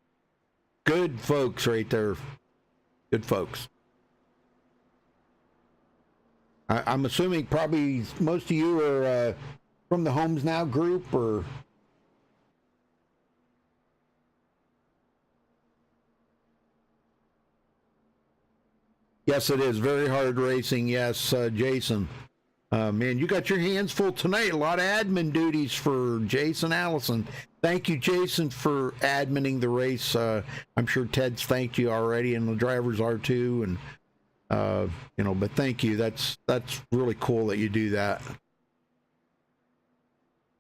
Good folks right there. Good folks. I'm assuming probably most of you are from the Homes Now group, or... Yes, it is very hard racing. Yes, Jason. Man, you got your hands full tonight. A lot of admin duties for Jason Allison. Thank you, Jason, for adminning the race. I'm sure Ted's thanked you already, and the drivers are too. And but thank you. That's really cool that you do that.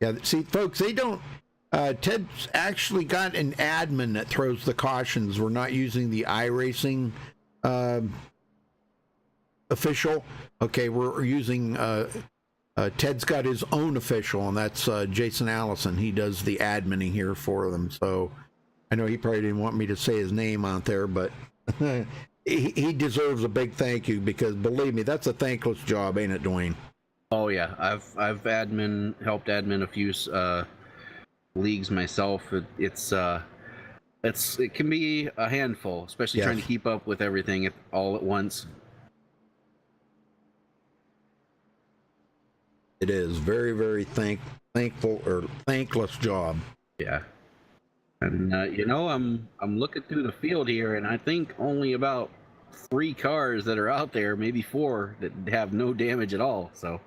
Yeah, see, folks, they don't. Ted's actually got an admin that throws the cautions. We're not using the iRacing official. Okay, we're using Ted's got his own official, and that's Jason Allison. He does the adminning here for them. So I know he probably didn't want me to say his name out there, but he deserves a big thank you, because believe me, that's a thankless job, ain't it, Dwayne? Oh yeah, I've helped admin a few leagues myself. It can be a handful, especially trying to keep up with everything all at once. It is very, very thankful or thankless job. Yeah, and I'm looking through the field here, and I think only about 3 cars that are out there, maybe 4, that have no damage at all. So,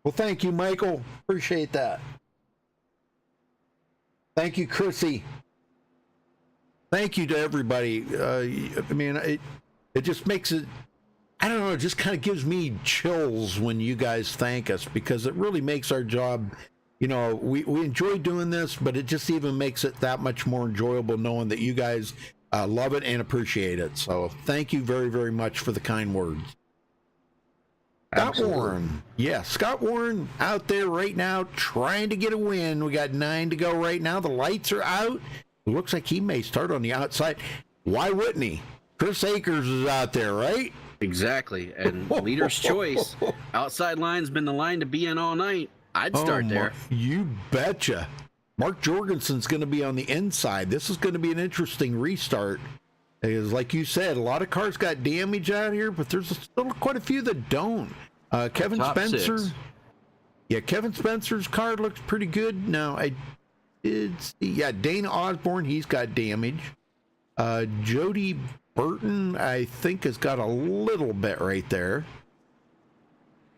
well, thank you, Michael. Appreciate that. Thank you, Chrissy. Thank you to everybody. I mean, it just makes it. I don't know, it just kind of gives me chills when you guys thank us, because it really makes our job, we enjoy doing this, but it just even makes it that much more enjoyable knowing that you guys Love it and appreciate it. So thank you very, very much for the kind words. Scott Warren. Yeah, Scott Warren out there right now trying to get a win. We got 9 to go right now. The lights are out. It looks like he may start on the outside. Why wouldn't he? Chris Akers is out there, right? Exactly. And leader's choice. Outside line's been the line to be in all night. I'd start there. You betcha. Mark Jorgensen's going to be on the inside. This is going to be an interesting restart. Because, like you said, a lot of cars got damage out here, but there's still quite a few that don't. Kevin Top Spencer. 6. Yeah, Kevin Spencer's car looks pretty good. Now, I did see, yeah, Dana Osborne, he's got damage. Jody Burton, I think, has got a little bit right there.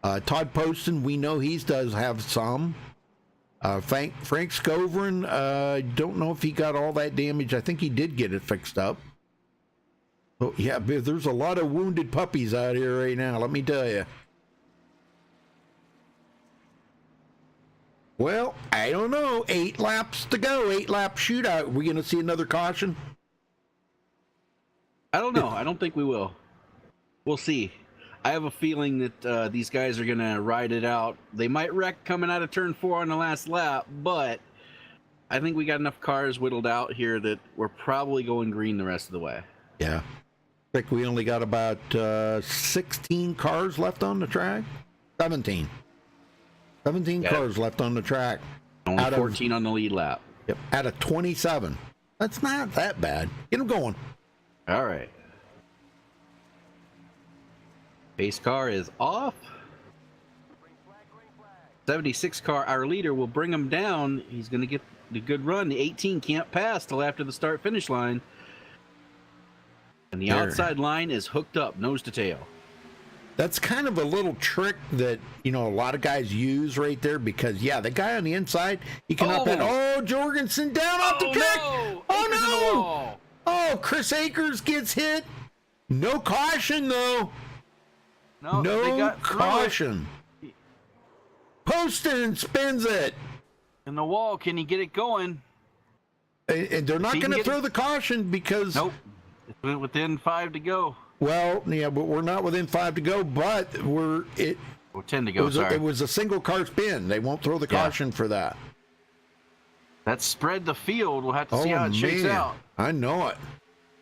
Todd Poston, we know he does have some. Frank Scoverin, I don't know if he got all that damage. I think he did get it fixed up. Oh, yeah, there's a lot of wounded puppies out here right now, let me tell you. Well, I don't know. 8 laps to go. 8-lap shootout. We going to see another caution? I don't know. I don't think we will. We'll see. I have a feeling that these guys are going to ride it out. They might wreck coming out of turn 4 on the last lap, but I think we got enough cars whittled out here that we're probably going green the rest of the way. Yeah. I think we only got about 16 cars left on the track. 17 cars left on the track. Only 14 on the lead lap. Yep. Out of 27. That's not that bad. Get them going. All right. Base car is off. 76 car, our leader, will bring him down. He's going to get the good run. The 18 can't pass till after the start-finish line. And the outside line is hooked up, nose to tail. That's kind of a little trick that, a lot of guys use right there because, yeah, the guy on the inside, he can up it. Oh, Jorgensen down off the track. No. Oh, Akers in the wall. Oh, Chris Akers gets hit. No caution, though. No caution. Poston spins it. In the wall, can he get it going? And they're not going to throw the caution because... Nope. It's within 5 to go. Well, yeah, but we're not within 5 to go, but we're... 10 to go, It was a single car spin. They won't throw the caution for that. That spread the field. We'll have to see how it shakes out. I know it.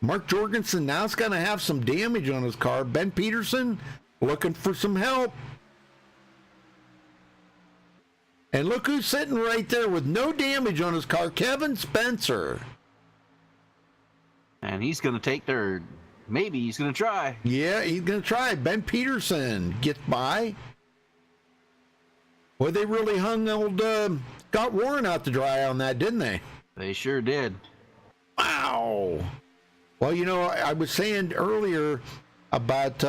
Mark Jorgensen now's going to have some damage on his car. Ben Peterson looking for some help. And look who's sitting right there with no damage on his car, Kevin Spencer. And he's going to take third. Maybe he's going to try. Yeah, he's going to try. Ben Peterson gets by. Well, they really hung old Scott Warren out to dry on that, didn't they? They sure did. Wow. Well, I was saying earlier about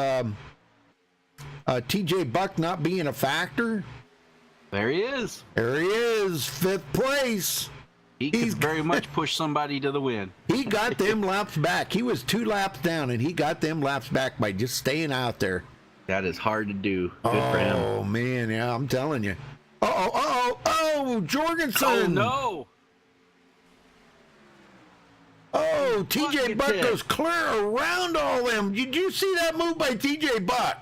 TJ Buck not being a factor. There he is. There he is, 5th place. He could very much push somebody to the win. He got them laps back. He was 2 laps down, and he got them laps back by just staying out there. That is hard to do. Good for him. Oh, man, yeah, I'm telling you. Oh, Jorgensen. Oh, no. Oh, TJ Buck goes clear around all them. Did you see that move by TJ Buck?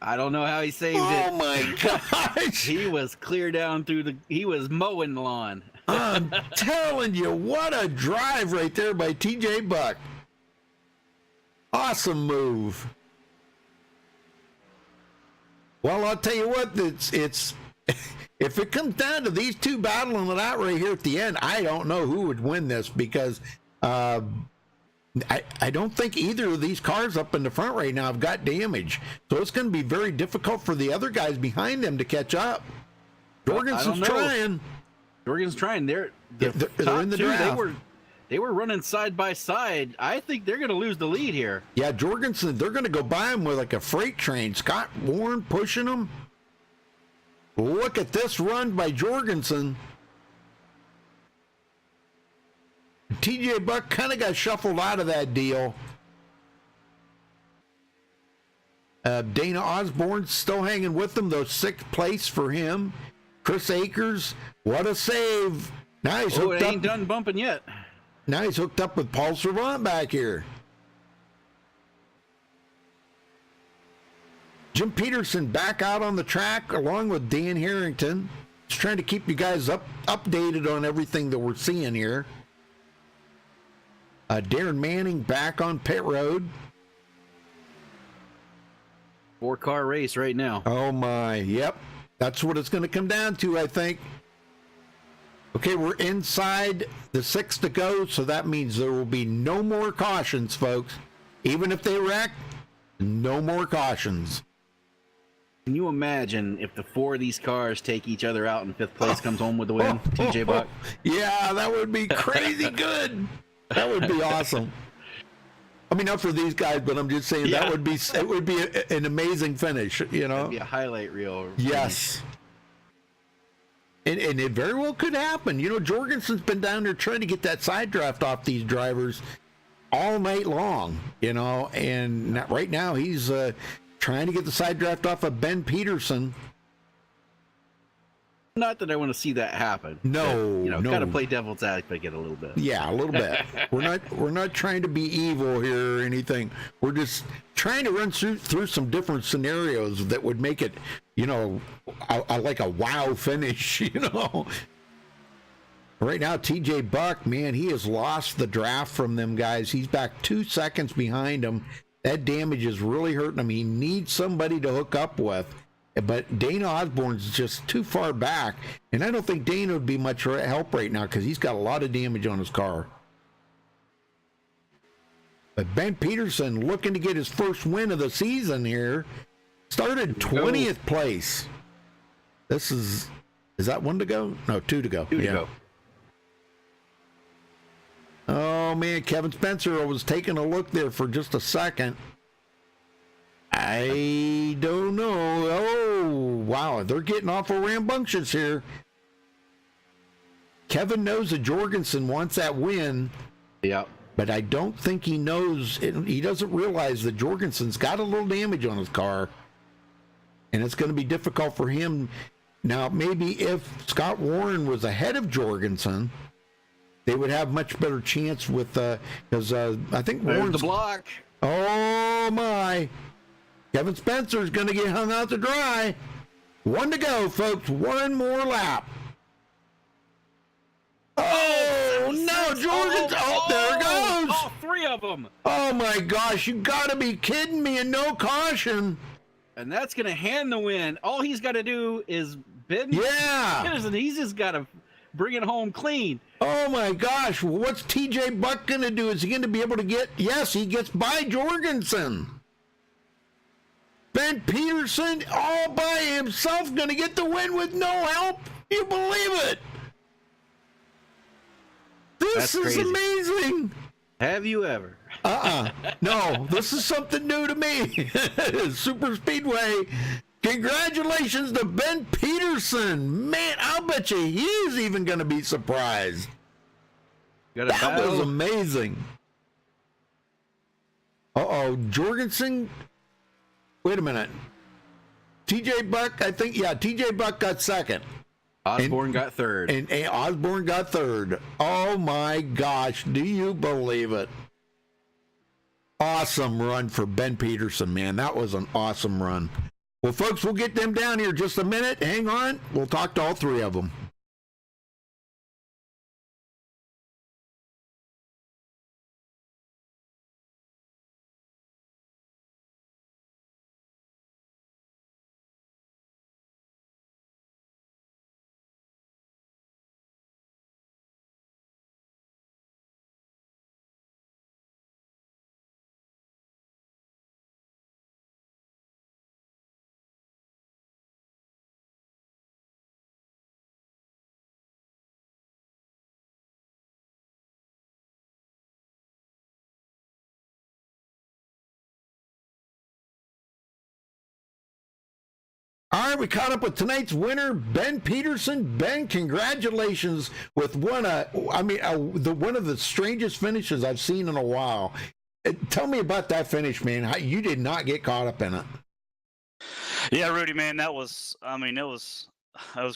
I don't know how he saved it. Oh, my gosh. He was clear down through he was mowing the lawn. I'm telling you, what a drive right there by TJ Buck. Awesome move. Well, I'll tell you what, it's if it comes down to these two battling it out right here at the end, I don't know who would win this because I don't think either of these cars up in the front right now have got damage. So it's going to be very difficult for the other guys behind them to catch up. Jorgensen's trying. Jorgensen's trying. They're in the draft. They were running side by side. I think they're going to lose the lead here. Yeah, Jorgensen, they're going to go by him with like a freight train. Scott Warren pushing him. Look at this run by Jorgensen. TJ Buck kind of got shuffled out of that deal. Dana Osborne's still hanging with them, though 6th place for him. Chris Akers, what a save. Now he's hooked it up. ain't done bumping yet. Now he's hooked up with Paul Servant back here. Jim Peterson back out on the track along with Dan Harrington. Just trying to keep you guys updated on everything that we're seeing here. Darren Manning back on pit road. 4-car race right now. Oh my, yep. That's what it's going to come down to, I think. Okay, we're inside the 6 to go, so that means there will be no more cautions, folks. Even if they wreck, no more cautions. Can you imagine if the 4 of these cars take each other out and 5th place comes home with the win? TJ Buck? Yeah, that would be crazy good. That would be awesome. I mean, not for these guys, but I'm just saying that would be an amazing finish, you know? That'd be a highlight reel. Yes. And it very well could happen. You know, Jorgensen's been down there trying to get that side draft off these drivers all night long, you know, and right now he's trying to get the side draft off of Ben Peterson. Not that I want to see that happen. No, but, no. Got to play devil's advocate a little bit. Yeah, a little bit. We're not trying to be evil here or anything. We're just trying to run through some different scenarios that would make it, you know, like a wow finish, you know. Right now, TJ Buck, man, he has lost the draft from them guys. He's back 2 seconds behind them. That damage is really hurting him. He needs somebody to hook up with. But Dana Osborne's just too far back, and I don't think Dana would be much help right now because he's got a lot of damage on his car. But Ben Peterson looking to get his first win of the season here. Started 20th place. Is that 1 to go? No, 2 to go. 2 to go. Oh, man, Kevin Spencer, I was taking a look there for just a second. I don't know. Oh, wow. They're getting awful rambunctious here. Kevin knows that Jorgensen wants that win. Yeah. But I don't think he knows. He doesn't realize that Jorgensen's got a little damage on his car. And it's going to be difficult for him. Now, maybe if Scott Warren was ahead of Jorgensen, they would have much better chance with, because I think Warren's the block. Oh, my. Kevin Spencer's going to get hung out to dry. 1 to go, folks. 1 more lap. Oh, no, Jorgensen. Oh, there it goes. All 3 of them. Oh, my gosh. You got to be kidding me, and no caution. And that's going to hand the win. All he's got to do is bend. Yeah. And he's just got to bring it home clean. Oh, my gosh. What's TJ Buck going to do? Is he going to be able to get? Yes, he gets by Jorgensen. Ben Peterson all by himself going to get the win with no help. You believe it? This is crazy. Amazing. Have you ever? No, this is something new to me. Super Speedway. Congratulations to Ben Peterson. Man, I'll bet you he's even going to be surprised. That was amazing. Uh-oh, Jorgensen. Wait a minute. TJ Buck, I think, TJ Buck got second. Osborne got third. And Osborne got third. Oh, my gosh. Do you believe it? Awesome run for Ben Peterson, man. That was an awesome run. Well, folks, we'll get them down here just a minute. Hang on. We'll talk to all 3 of them. All right, we caught up with tonight's winner, Ben Peterson. Ben, congratulations with one of the strangest finishes I've seen in a while. Tell me about that finish, man. How, you did not get caught up in it. Yeah, Rudy, man, it was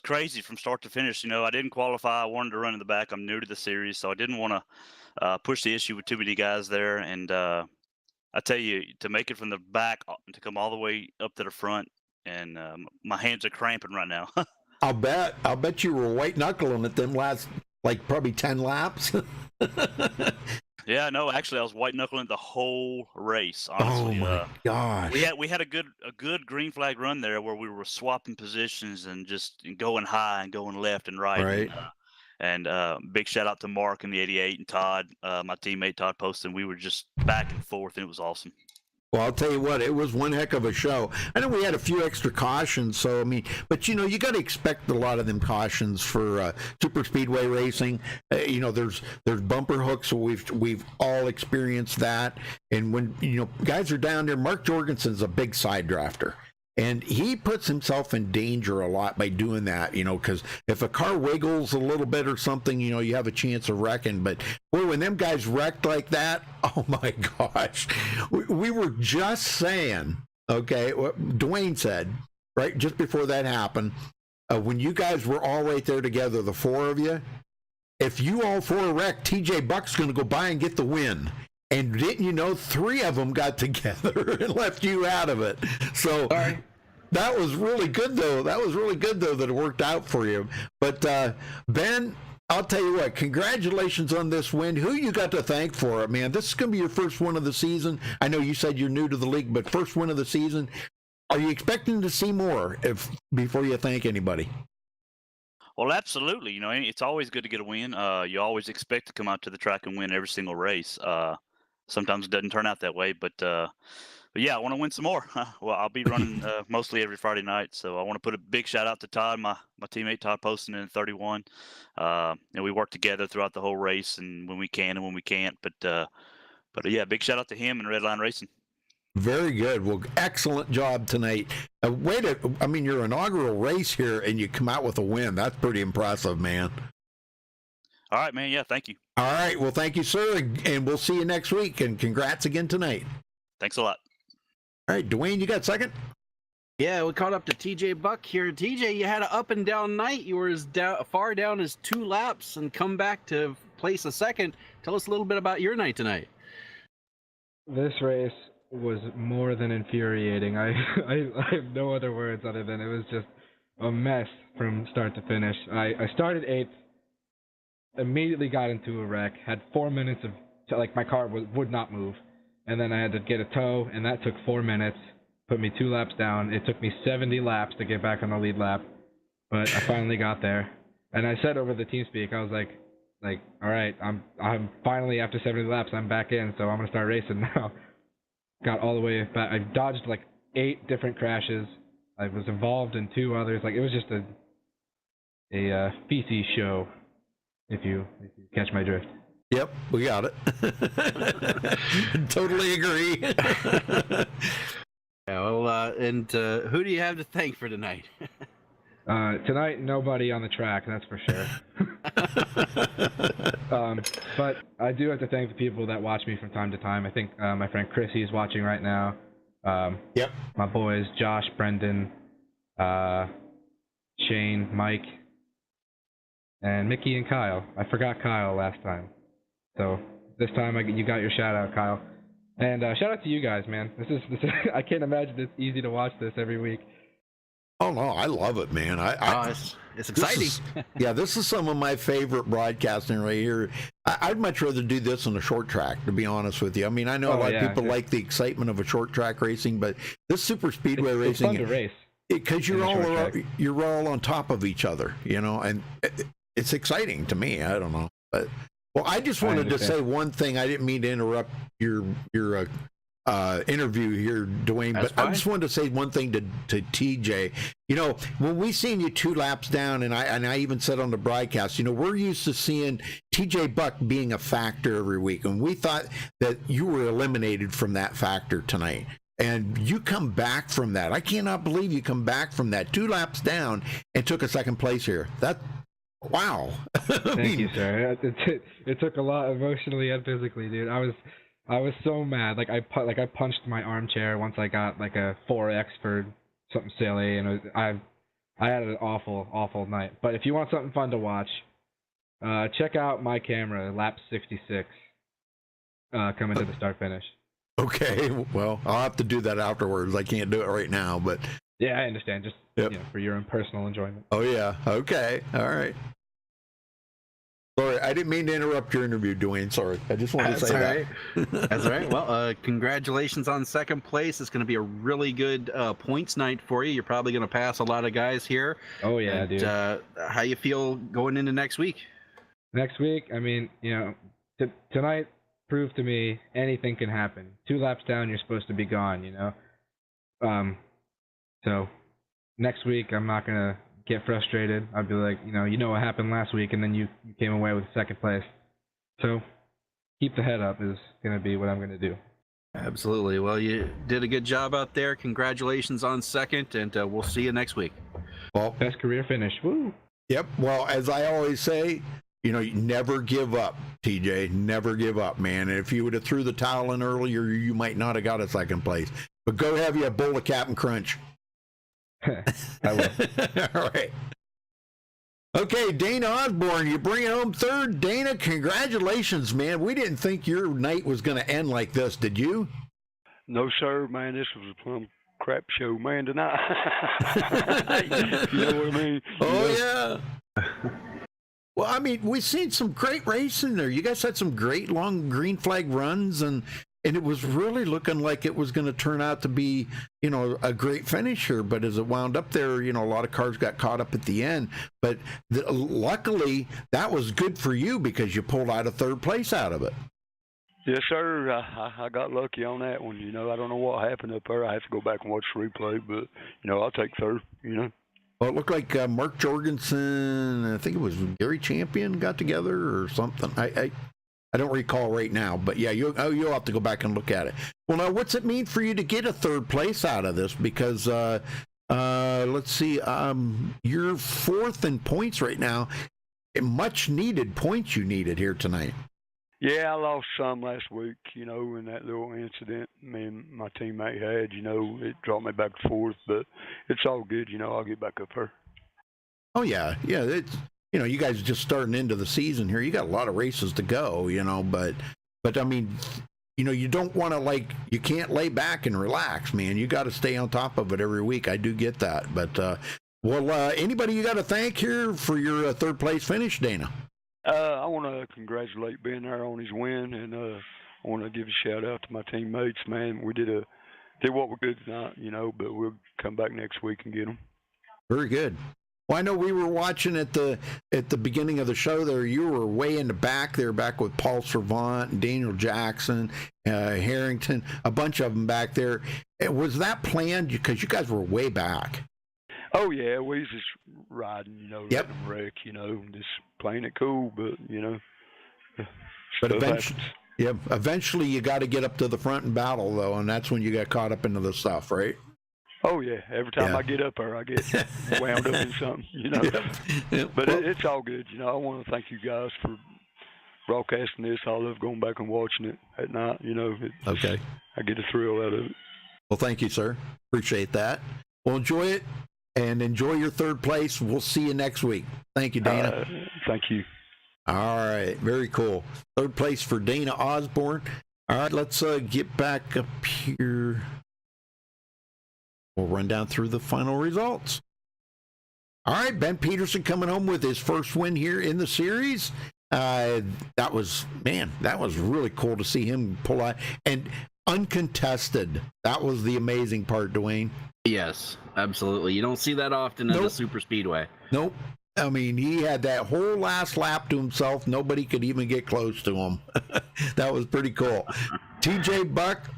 crazy from start to finish. You know, I didn't qualify. I wanted to run in the back. I'm new to the series, so I didn't want to pushed the issue with too many guys there. And I tell you, to make it from the back to come all the way up to the front, and my hands are cramping right now. I'll bet you were white knuckling at them last, like, probably 10 laps. Yeah, no, actually, I was white knuckling the whole race. Honestly, Oh my gosh. we had a good green flag run there where we were swapping positions and just going high and going left and right. Right. And big shout out to Mark in the 88 and Todd, my teammate Todd Poston. We were just back and forth, and it was awesome. Well, I'll tell you what, it was one heck of a show. I know we had a few extra cautions, so I mean, but you know, you got to expect a lot of them cautions for super speedway racing. You know, there's bumper hooks, so we've all experienced that. And when you know guys are down there, Mark Jorgensen's a big side drafter. And he puts himself in danger a lot by doing that, you know, because if a car wiggles a little bit or something, you know, you have a chance of wrecking. But boy, when them guys wrecked like that, oh my gosh, we were just saying, okay, what Dwayne said, right, just before that happened, when you guys were all right there together, the four of you, if you all four wrecked, TJ Buck's going to go by and get the win. And didn't you know, three of them got together and left you out of it. So that was really good, though. That it worked out for you. But, Ben, I'll tell you what, congratulations on this win. Who you got to thank for it, man? This is going to be your first win of the season. I know you said you're new to the league, but first win of the season. Are you expecting to see more before you thank anybody? Well, absolutely. You know, it's always good to get a win. You always expect to come out to the track and win every single race. Sometimes it doesn't turn out that way, but yeah, I want to win some more. Well, I'll be running mostly every Friday night, so I want to put a big shout out to Todd, my teammate Todd Poston in 31. And we work together throughout the whole race, and when we can and when we can't. But yeah, big shout out to him and Redline Racing. Very good. Well, excellent job tonight. I mean, your inaugural race here, and you come out with a win. That's pretty impressive, man. All right, man. Yeah, thank you. All right. Well, thank you, sir, and we'll see you next week. And congrats again tonight. Thanks a lot. All right, Dwayne, you got second? Yeah, we caught up to TJ Buck here. TJ, you had an up and down night. You were as far down as 2 laps and come back to place a second. Tell us a little bit about your night tonight. This race was more than infuriating. I have no other words other than it was just a mess from start to finish. I started 8th, immediately got into a wreck, had 4 minutes of, like, my car would not move, and then I had to get a tow, and that took 4 minutes, put me 2 laps down. It took me 70 laps to get back on the lead lap, but I finally got there. And I said over the TeamSpeak, I was like, all right, I'm finally, after 70 laps, I'm back in, so I'm gonna start racing now. Got all the way back. I dodged like 8 different crashes. I was involved in 2 others. Like, it was just a feces show, if you catch my drift. Yep, we got it. Totally agree. Yeah, well, and who do you have to thank for tonight? Tonight, nobody on the track, that's for sure. But I do have to thank the people that watch me from time to time. I think my friend Chrissy is watching right now. Yep. My boys, Josh, Brendan, Shane, Mike, and Mickey and Kyle. I forgot Kyle last time. So this time you got your shout out, Kyle. And shout out to you guys, man. This is I can't imagine it's easy to watch this every week. Oh no, I love it, man. It's exciting. This is some of my favorite broadcasting right here. I'd much rather do this on a short track, to be honest with you. I mean, I know a lot of people like the excitement of a short track racing, but this super speedway racing, it's fun to race because you're all on top of each other, you know, and it's exciting to me. I don't know, but well, I just wanted to say one thing. I didn't mean to interrupt your interview here, Dwayne, but I just wanted to say one thing to TJ. You know, when we seen you 2 laps down, and I even said on the broadcast, you know, we're used to seeing TJ Buck being a factor every week, and we thought that you were eliminated from that factor tonight. And you come back from that. I cannot believe you come back from that 2 laps down and took a second place here. Wow. Thank you, sir. It took a lot emotionally and physically, dude. I was so mad. Like I punched my armchair once I got like a 4X for something silly, and I had an awful night. But if you want something fun to watch, check out my camera, lap 66. coming to the start finish. Okay, well, I'll have to do that afterwards. I can't do it right now, but Yeah, I understand. Just Yep. for your own personal enjoyment. oh yeah, okay, all right. Sorry, I didn't mean to interrupt your interview, Dwayne. Sorry, I just wanted to That's say all that. right. That's all right. Well, congratulations on second place. It's going to be a really good points night for you. You're probably going to pass a lot of guys here. Oh yeah, And, dude. how you feel going into next week? Next week, I mean, tonight proved to me anything can happen. 2 laps down, you're supposed to be gone. So next week, I'm not gonna get frustrated. I'll be like, you know what happened last week, and then you came away with second place. So keep the head up is gonna be what I'm gonna do. Absolutely. Well, you did a good job out there. Congratulations on second, and we'll see you next week. Well, Best career finish. Woo! yep. Well, as I always say, you never give up, TJ. Never give up, man. And if you would have threw the towel in earlier, you might not have got a second place. But go have you a bowl of Captain Crunch. I will. All right. Okay, Dana Osborne, you bring it home third. Dana, congratulations, man. We didn't think your night was going to end like this, did you? No, sir, man. This was a plumb crap show, man, tonight. You know what I mean? Oh, yeah. Well, I mean, we've seen some great racing there. You guys had some great long green flag runs, and it was really looking like it was going to turn out to be, a great finisher. But as it wound up there, a lot of cars got caught up at the end. But luckily, that was good for you because you pulled out a third place out of it. Yes, sir. I got lucky on that one. I don't know what happened up there. I have to go back and watch the replay, but, I'll take third, Well, it looked like Mark Jorgensen, I think it was Gary Champion got together or something. I don't recall right now, but yeah, you'll have to go back and look at it. Well, now, what's it mean for you to get a third place out of this? Because let's see, you're fourth in points right now. Much needed points you needed here tonight. Yeah, I lost some last week, in that little incident me and my teammate had, it dropped me back to fourth, but it's all good, I'll get back up there. Oh, yeah. Yeah, it's, you guys are just starting into the season here. You got a lot of races to go, but I mean, you don't want to, you can't lay back and relax, man. You got to stay on top of it every week. I do get that. But, anybody you got to thank here for your third place finish, Dana? I want to congratulate Ben there on his win, and I want to give a shout out to my teammates. Man, we did what we could tonight, but we'll come back next week and get them. Very good. Well, I know we were watching at the beginning of the show there. You were way in the back there, back with Paul Servant and Daniel Jackson, Harrington, a bunch of them back there. Was that planned? Because you guys were way back. Oh, yeah, we was just riding, Yep. letting them wreck, just playing it cool, but, But stuff eventually, happens. eventually you got to get up to the front and battle, though, and that's when you got caught up into the stuff, right? Oh, yeah, every time Yeah. I get up there, I get wound up in something, Yep. But Well, it's all good, I want to thank you guys for broadcasting this. I love going back and watching it at night, okay. I get a thrill out of it. Well, thank you, sir. Appreciate that. Well, enjoy it. And enjoy your third place. We'll see you next week. Thank you, Dana. Thank you. All right. Very cool. Third place for Dana Osborne. All right. Let's get back up here. We'll run down through the final results. All right. Ben Peterson coming home with his first win here in the series. That was really cool to see him pull out. And uncontested. That was the amazing part, Dwayne. Yes, absolutely. You don't see that often at the super speedway. Nope. I mean, he had that whole last lap to himself. Nobody could even get close to him. That was pretty cool. TJ Buck,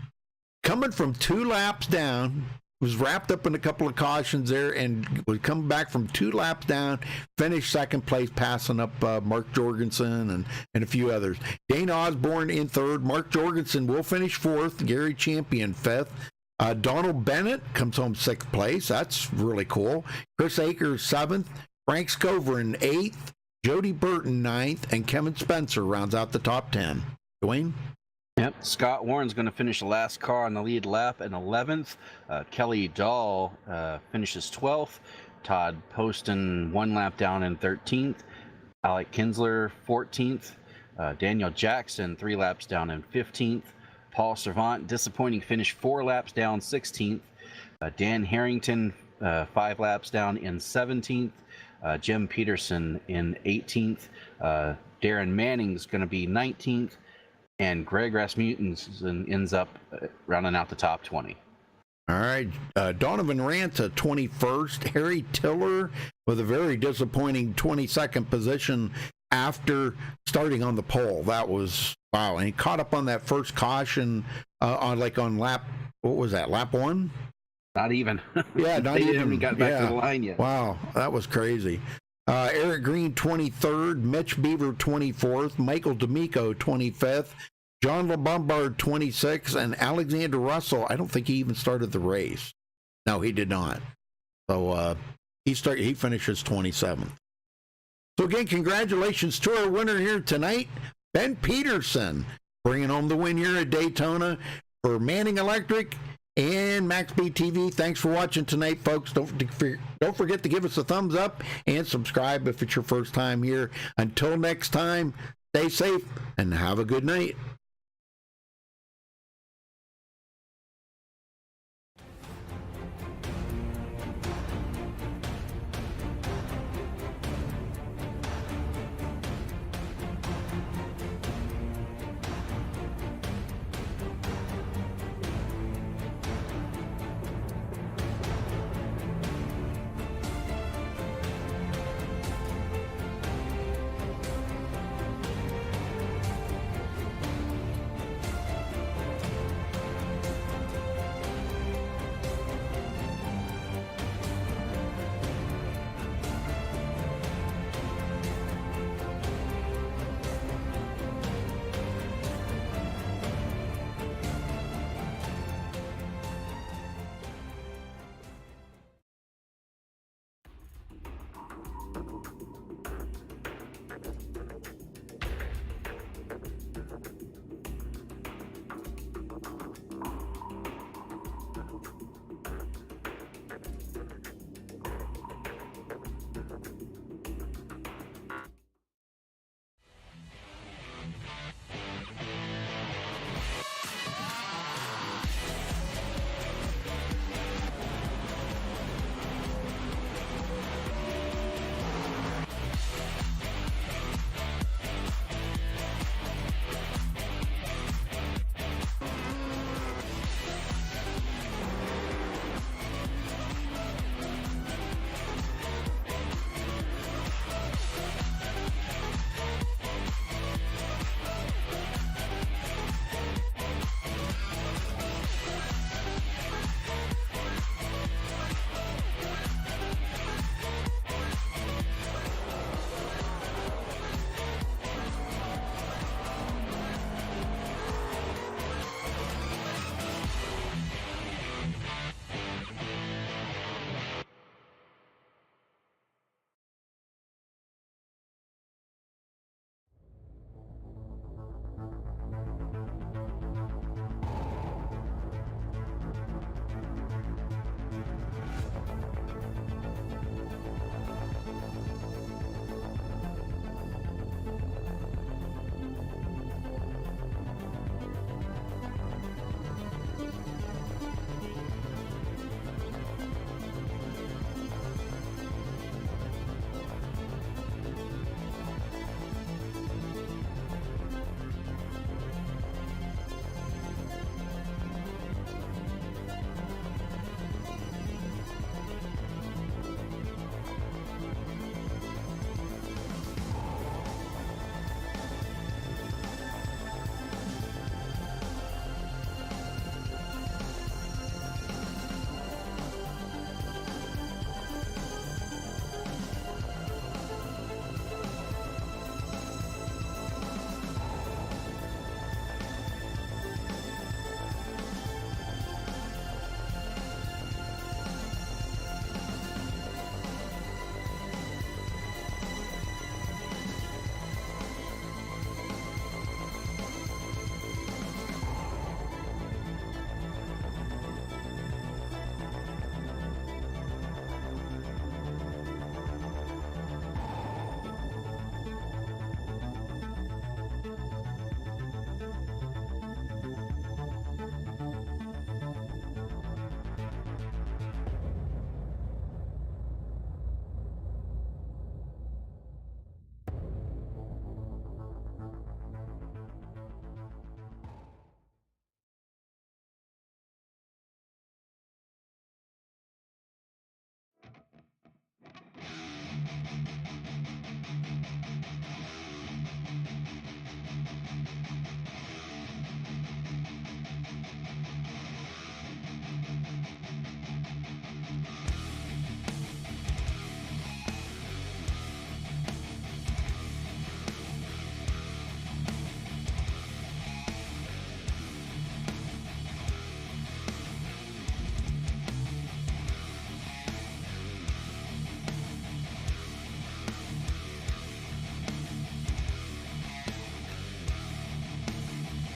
coming from 2 laps down, was wrapped up in a couple of cautions there and would come back from 2 laps down, finished second place, passing up Mark Jorgensen and a few others. Dana Osborne in third. Mark Jorgensen will finish fourth. Gary Champion fifth. Donald Bennett comes home 6th place. That's really cool. Chris Akers 7th. Frank Scover in 8th. Jody Burton 9th. And Kevin Spencer rounds out the top 10. Dwayne? Yep. Scott Warren's going to finish the last car on the lead lap in 11th. Kelly Dahl finishes 12th. Todd Poston 1 lap down in 13th. Alec Kinsler 14th. Daniel Jackson, 3 laps down in 15th. Paul Servant, disappointing finish, 4 laps down, 16th. Dan Harrington, 5 laps down in 17th. Jim Peterson in 18th. Darren Manning's going to be 19th. And Greg Rasmussen ends up rounding out the top 20. All right, Donovan Ranta, 21st. Harry Tiller with a very disappointing 22nd position after starting on the pole. That was, wow. And he caught up on that first caution on lap, what was that, lap 1? Not even. Yeah, not they even. haven't got back to the line yet. Wow, that was crazy. Eric Green, 23rd. Mitch Beaver, 24th. Michael D'Amico, 25th. John LeBombard, 26th. And Alexander Russell, I don't think he even started the race. No, he did not. So he finishes 27th. So again, congratulations to our winner here tonight, Ben Peterson, bringing home the win here at Daytona for Manning Electric and MaxSpeedTV. Thanks for watching tonight, folks. Don't forget to give us a thumbs up and subscribe if it's your first time here. Until next time, stay safe and have a good night.